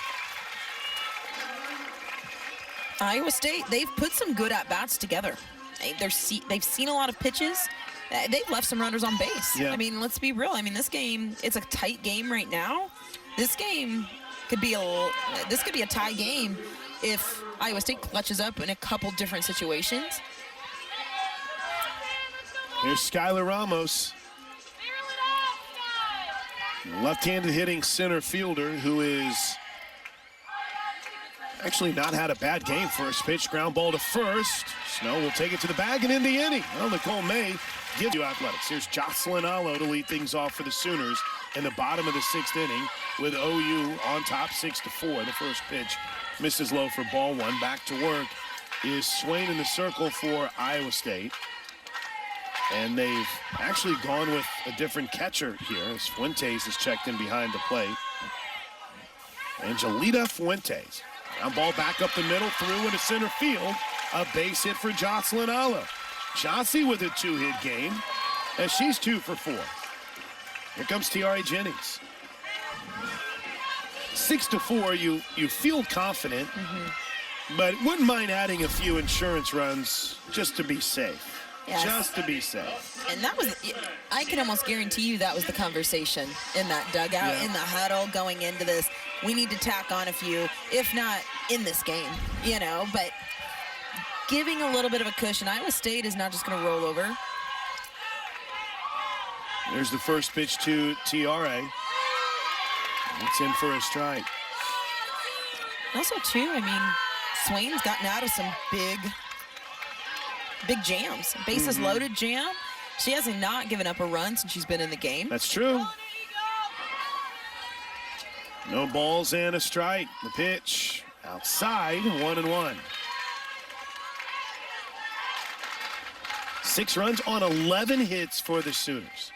Iowa State, they've put some good at-bats together. They've seen a lot of pitches. They've left some runners on base. Yeah. I mean, let's be real. I mean, this game, it's a tight game right now. This game, this could be a tie game if Iowa State clutches up in a couple different situations. Here's Skylar Ramos, left-handed hitting center fielder who is actually not had a bad game. First pitch, ground ball to first. Snow will take it to the bag and in the inning. Well, Nicole May gives you athletics. Here's Jocelyn Allo to lead things off for the Sooners in the bottom of the 6th inning with OU on top 6-4. The first pitch misses low for ball one. Back to work is Swain in the circle for Iowa State. And they've actually gone with a different catcher here as Fuentes is checked in behind the plate. Angelita Fuentes. Ground ball back up the middle, through into center field. A base hit for Jocelyn Allo. Jossie with a 2-hit game as she's 2 for 4. Here comes Tiare Jennings. 6-4, you feel confident, but wouldn't mind adding a few insurance runs just to be safe. Yes. Just to be safe. And that was, I can almost guarantee you that was the conversation in that dugout, in the huddle going into this. We need to tack on a few, if not in this game, but giving a little bit of a cushion. Iowa State is not just going to roll over. There's the first pitch to Tiare. It's in for a strike. Also, too, Swain's gotten out of some big jams. Bases loaded jam. She hasn't not given up a run since she's been in the game. That's true. No balls and a strike. The pitch outside, 1-1. 6 runs on 11 hits for the Sooners.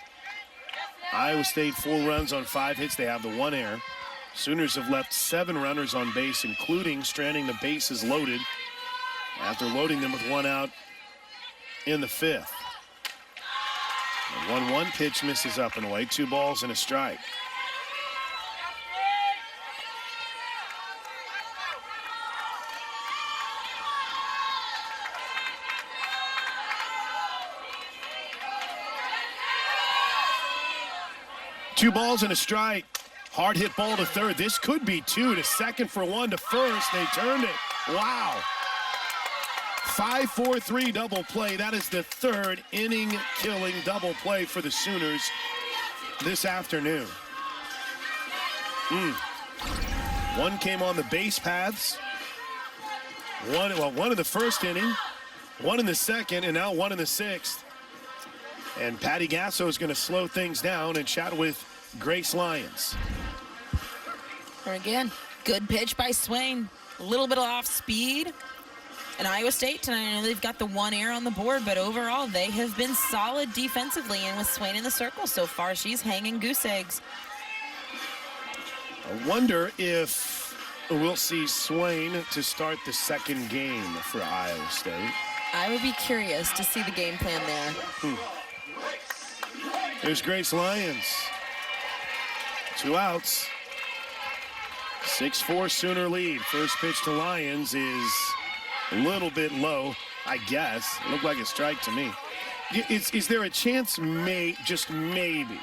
Iowa State 4 runs on 5 hits. They have the 1 error. Sooners have left 7 runners on base, including stranding the bases loaded after loading them with 1 out in the 5th. The 1-1 pitch misses up and away. 2 balls and a strike. Two balls and a strike. Hard hit ball to third. This could be 2 to second for 1 to first. They turned it. Wow. 5-4-3 double play. That is the 3rd inning-killing double play for the Sooners this afternoon. One came on the base paths. One in the first inning, 1 in the 2nd, and now 1 in the 6th. And Patty Gasso is going to slow things down and chat with Grace Lyons. Or again, good pitch by Swain. A little bit off speed. And Iowa State tonight, I know they've got the 1 error on the board, but overall they have been solid defensively. And with Swain in the circle so far, she's hanging goose eggs. I wonder if we'll see Swain to start the 2nd game for Iowa State. I would be curious to see the game plan there. There's Grace Lyons. 2 outs. 6-4 Sooner lead. First pitch to Lyons is a little bit low, I guess. It looked like a strike to me. Is there a chance, just maybe,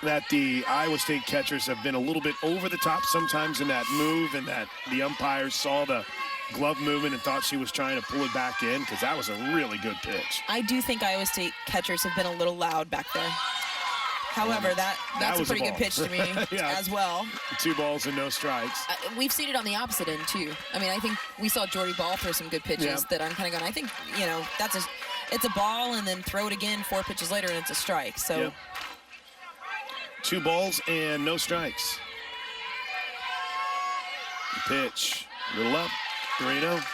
that the Iowa State catchers have been a little bit over the top sometimes in that move, and that the umpires saw the glove movement and thought she was trying to pull it back in? Because that was a really good pitch. I do think Iowa State catchers have been a little loud back there. However, that's a pretty good pitch to me as well. 2 balls and no strikes. We've seen it on the opposite end, too. I think we saw Jordy Ball throw some good pitches that I'm kind of going, I think, it's a ball and then throw it again 4 pitches later and it's a strike. So 2 balls and no strikes. The pitch, a little up, 3-0.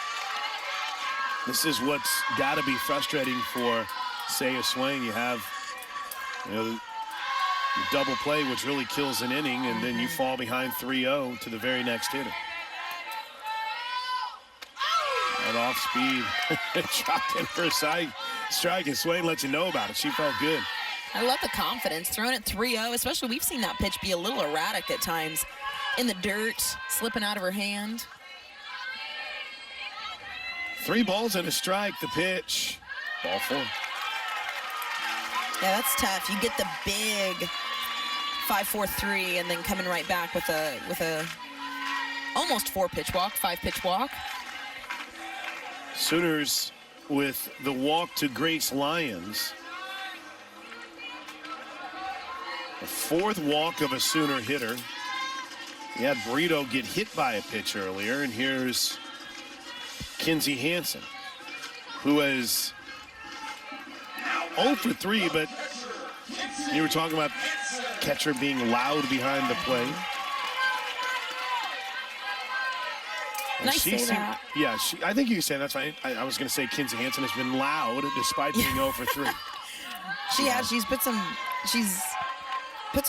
This is what's got to be frustrating for Saya Swain. You have, the double play, which really kills an inning, and then you fall behind 3-0 to the very next hitter. And off speed, dropped in for a strike, and Swain lets you know about it. She felt good. I love the confidence, throwing it 3-0, especially we've seen that pitch be a little erratic at times. In the dirt, slipping out of her hand. 3 balls and a strike, the pitch. Ball 4. Yeah, that's tough. You get the big 5-4-3, and then coming right back with a almost 4-pitch walk, 5-pitch walk. Sooners with the walk to Grace Lyons. The 4th walk of a Sooner hitter. We had Brito get hit by a pitch earlier, and here's Kinsey Hansen, who has 0 for 3, but you were talking about catcher being loud behind the plate. And I say that. Yeah, I think you can say that's fine. I was going to say Kinsey Hansen has been loud despite being 0 for 3. She has. She's put some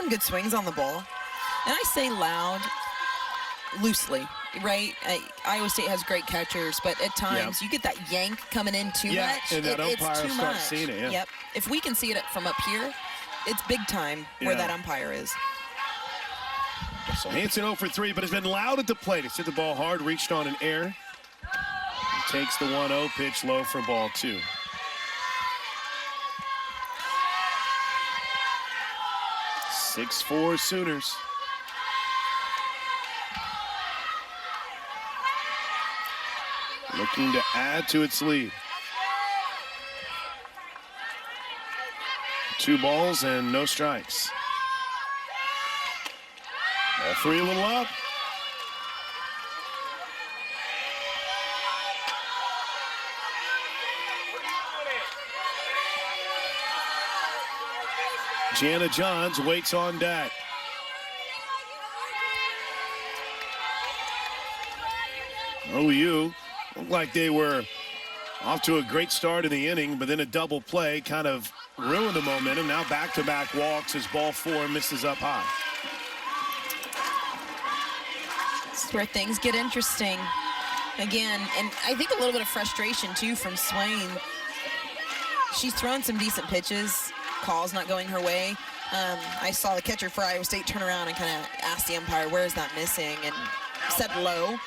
good swings on the ball. And I say loud loosely, right? Iowa State has great catchers, but at times you get that yank coming in too much. And that umpire it's too starts much. seeing it. Yeah. Yep. If we can see it from up here, it's big time where that umpire is. So Hansen 0 for 3, but has been loud at the plate. It's hit the ball hard, reached on an air. He takes the 1-0 pitch low for ball 2. (6-4) Sooners. Looking to add to its lead. 2 balls and no strikes. All 3 a little up. Jana Johns waits on deck. OU looked like they were off to a great start in the inning, but then a double play kind of ruined the momentum. Now back-to-back walks as ball 4 misses up high. This is where things get interesting again, and I think a little bit of frustration too from Swain. She's thrown some decent pitches, calls not going her way. I saw the catcher for Iowa State turn around and kind of ask the umpire, where is that missing, and said low.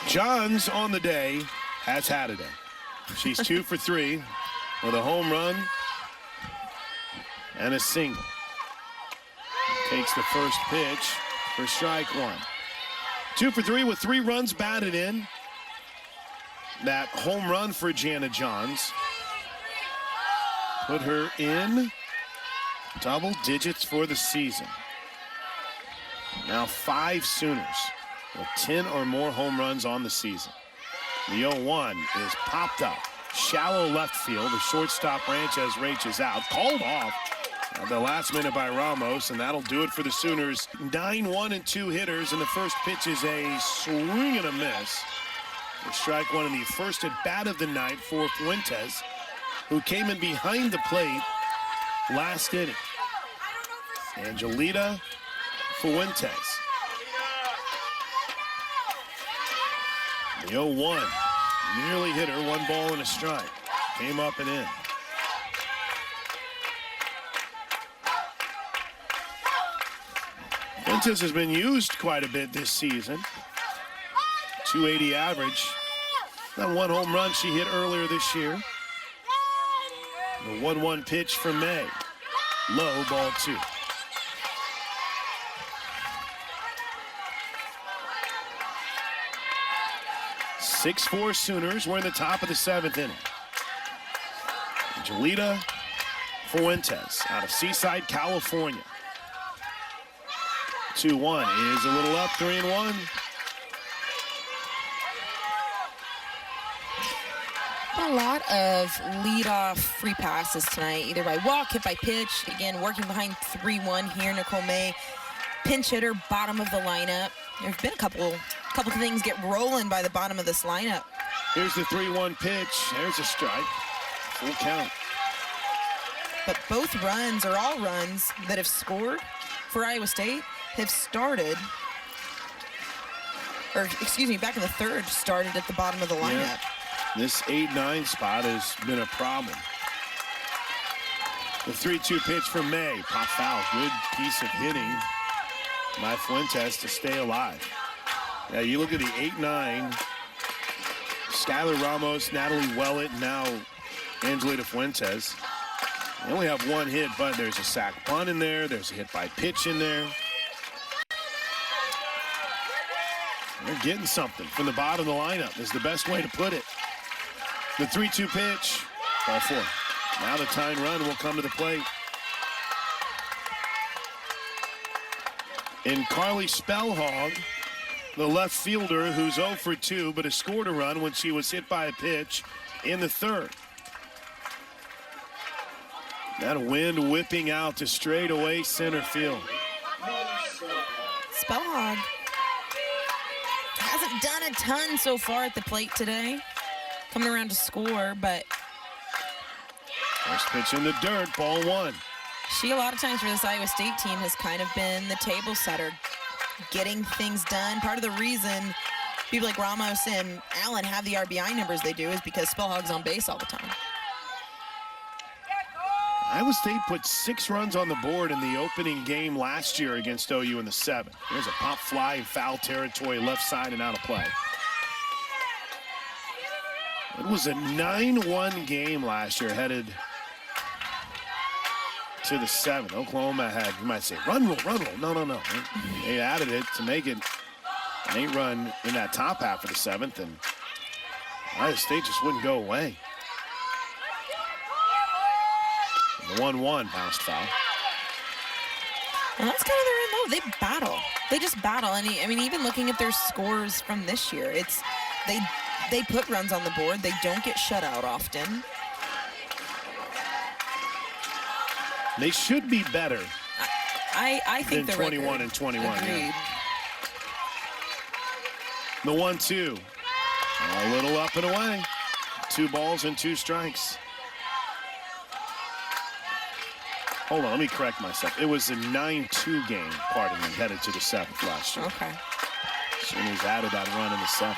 Johns on the day has had a day. She's 2 for 3 with a home run and a single. Takes the first pitch for strike 1. 2 for 3 with 3 runs batted in. That home run for Jana Johns put her in double digits for the season. Now 5 Sooners with 10 or more home runs on the season. The 0-1 is popped up. Shallow left field. The shortstop Ranchez reaches out. Called off at the last minute by Ramos, and that'll do it for the Sooners. 9-1 and 2 hitters, and the first pitch is a swing and a miss. The strike 1 in the first at bat of the night for Fuentes, who came in behind the plate last inning. Angelita Fuentes. The 0-1 nearly hit her, 1 ball and a strike. Came up and in. Fuentes has been used quite a bit this season. 280 average. That 1 home run she hit earlier this year. The 1-1 pitch from May. Low, ball 2. (6-4) Sooners. We're in the top of the 7th inning. Angelita Fuentes out of Seaside, California. 2-1 is a little up, 3-1. A lot of leadoff free passes tonight, either by walk, hit by pitch. Again, working behind 3-1 here. Nicole May, pinch hitter, bottom of the lineup. There's been a couple of things get rolling by the bottom of this lineup. Here's the 3-1 pitch. There's a strike. Full count. But both runs, or all runs, that have scored for Iowa State have started, or excuse me, back in the 3rd, started at the bottom of the lineup. Yeah. This 8-9 spot has been a problem. The 3-2 pitch from May. Pop foul. Good piece of hitting by Fuentes to stay alive. Yeah, you look at the 8-9. Skylar Ramos, Natalie Wellett, now Angelita Fuentes. They only have one hit, but there's a sac bunt in there. There's a hit by pitch in there. They're getting something from the bottom of the lineup is the best way to put it. The 3-2 pitch, ball 4. Now the tying run will come to the plate. And Carly Spellhog, the left fielder who's 0 for 2, but has scored a run when she was hit by a pitch in the 3rd. That wind whipping out to straightaway center field. Spellhog hasn't done a ton so far at the plate today. Coming around to score, but first pitch in the dirt, ball 1. she, a lot of times for this Iowa State team, has kind of been the table setter, getting things done. Part of the reason people like Ramos and Allen have the RBI numbers they do is because Spellhog's on base all the time. Iowa State put 6 runs on the board in the opening game last year against OU in the 7th. There's a pop fly in foul territory, left side and out of play. It was a 9-1 game last year, headed to the 7th. Oklahoma had, you might say, run rule, run rule. No. They added it to make it an 8-run in that top half of the 7th, and Iowa State just wouldn't go away. The 1-1 bounced foul. And that's kind of their MO. They battle. They just battle. And I mean, even looking at their scores from this year, it's they put runs on the board. They don't get shut out often. They should be better. I think than they're 21 and 21. Agreed. Yeah. The 1-2. A little up and away. 2 balls and 2 strikes. Hold on, let me correct myself. It was a 9-2 game, pardon me, headed to the 7th last year. Okay. Sooners added that run in the 7th.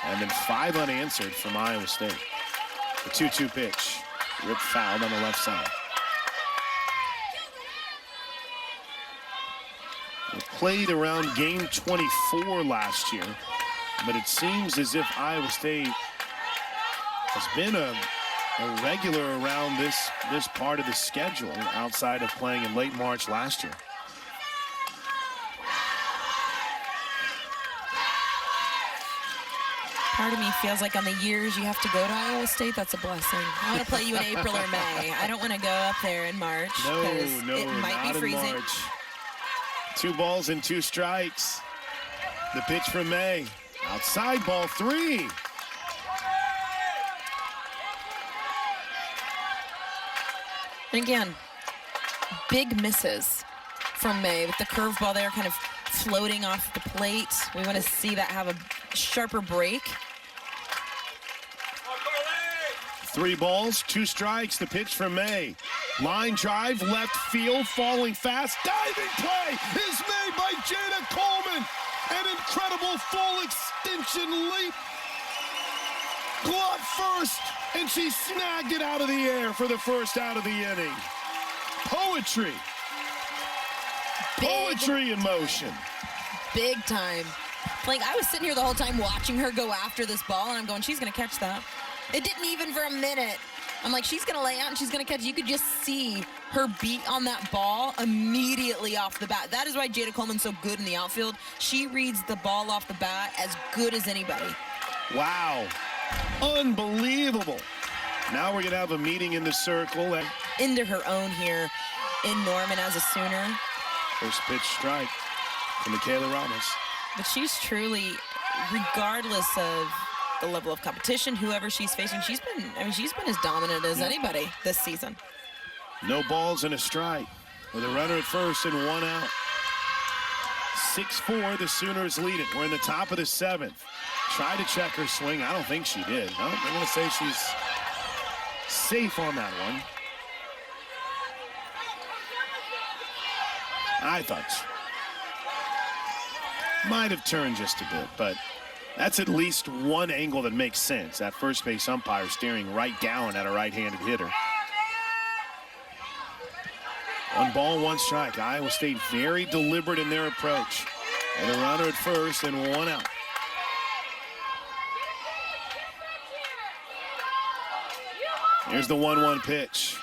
And then 5 unanswered from Iowa State. The 2-2 pitch. Ripped fouled on the left side. It played around game 24 last year, but it seems as if Iowa State has been a regular around this part of the schedule outside of playing in late March last year. Part of me feels like on the years you have to go to Iowa State, that's a blessing. I want to play you in April or May. I don't want to go up there in March because it might not be freezing. in March. 2 balls and 2 strikes. The pitch from May. Outside, ball 3. And again, big misses from May with the curveball there kind of floating off the plate. We want to see that have a sharper break. 3 balls, 2 strikes. The pitch from May. Line drive, left field, falling fast. Diving play is made by Jada Coleman. An incredible full extension leap. Glove first, and she snagged it out of the air for the first out of the inning. Poetry. Poetry in motion. Big time. Like, I was sitting here the whole time watching her go after this ball, and I'm going, she's going to catch that. It didn't even for a minute. I'm like, she's going to lay out and she's going to catch it. You could just see her beat on that ball immediately off the bat. That is why Jada Coleman's so good in the outfield. She reads the ball off the bat as good as anybody. Wow. Unbelievable. Now we're going to have a meeting in the circle. Into her own here in Norman as a Sooner. First pitch strike from Michaela Ramos. But she's truly, regardless of the level of competition, whoever she's facing, she's been as dominant as anybody this season. No balls and a strike with a runner at first and 1 out. 6-4, the Sooners lead it. We're in the top of the 7th. Tried to check her swing. I don't think she did. No, I'm going to say she's safe on that one. I thought she might have turned just a bit, but that's at least one angle that makes sense. That first base umpire staring right down at a right-handed hitter. 1 ball, 1 strike. Iowa State very deliberate in their approach. And a runner at first and 1 out. Here's the 1-1 pitch.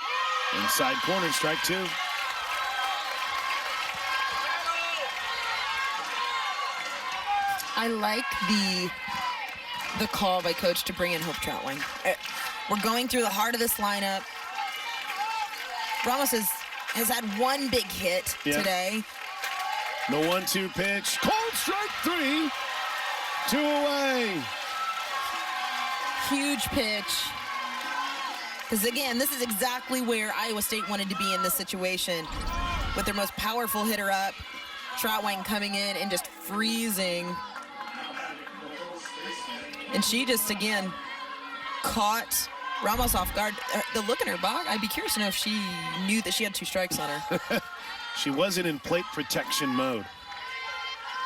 Inside corner, strike 2. I like the call by coach to bring in Hope Troutwine. We're going through the heart of this lineup. Ramos has had one big hit today. The 1-2 pitch. Cold strike 3. 2 away. Huge pitch. Because, again, this is exactly where Iowa State wanted to be in this situation. With their most powerful hitter up, Troutwine coming in and just freezing. And she just, again, caught Ramos off guard. The look in her box, I'd be curious to know if she knew that she had 2 strikes on her. She wasn't in plate protection mode.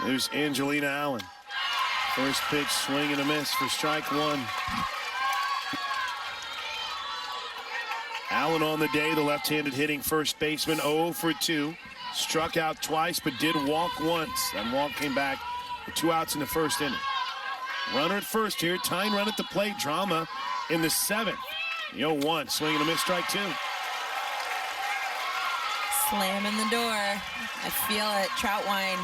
There's Angelina Allen. First pitch, swing and a miss for strike 1. Allen on the day, the left-handed hitting first baseman, 0 for 2. Struck out twice, but did walk once. That walk came back with 2 outs in the first inning. Runner at first here, tying run at the plate. Drama in the 7th. The 0-1, swing and a miss, strike 2. Slamming the door. I feel it. Troutwine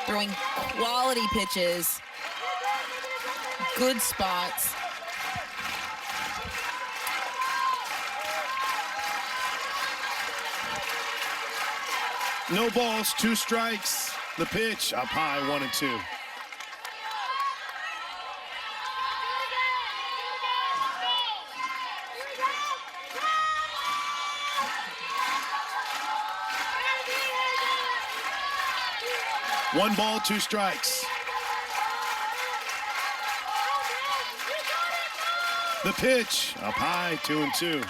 throwing quality pitches. Good spots. No balls, 2 strikes. The pitch up high, 1-2. One ball, 2 strikes. The pitch up high, 2-2.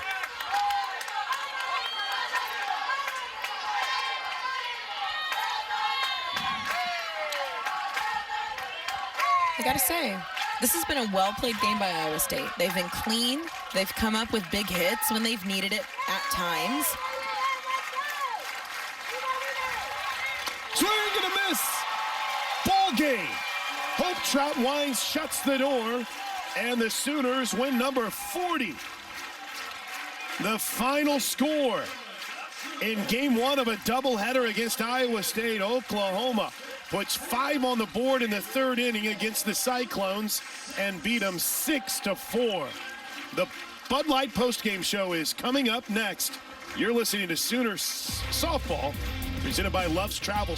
I gotta say, this has been a well-played game by Iowa State. They've been clean. They've come up with big hits when they've needed it at times. Swing and a miss. Ball game. Hope Troutwine shuts the door, and the Sooners win number 40. The final score in game 1 of a doubleheader against Iowa State. Oklahoma puts 5 on the board in the 3rd inning against the Cyclones and beat them 6-4. The Bud Light postgame show is coming up next. You're listening to Sooners Softball, presented by Love's Travel.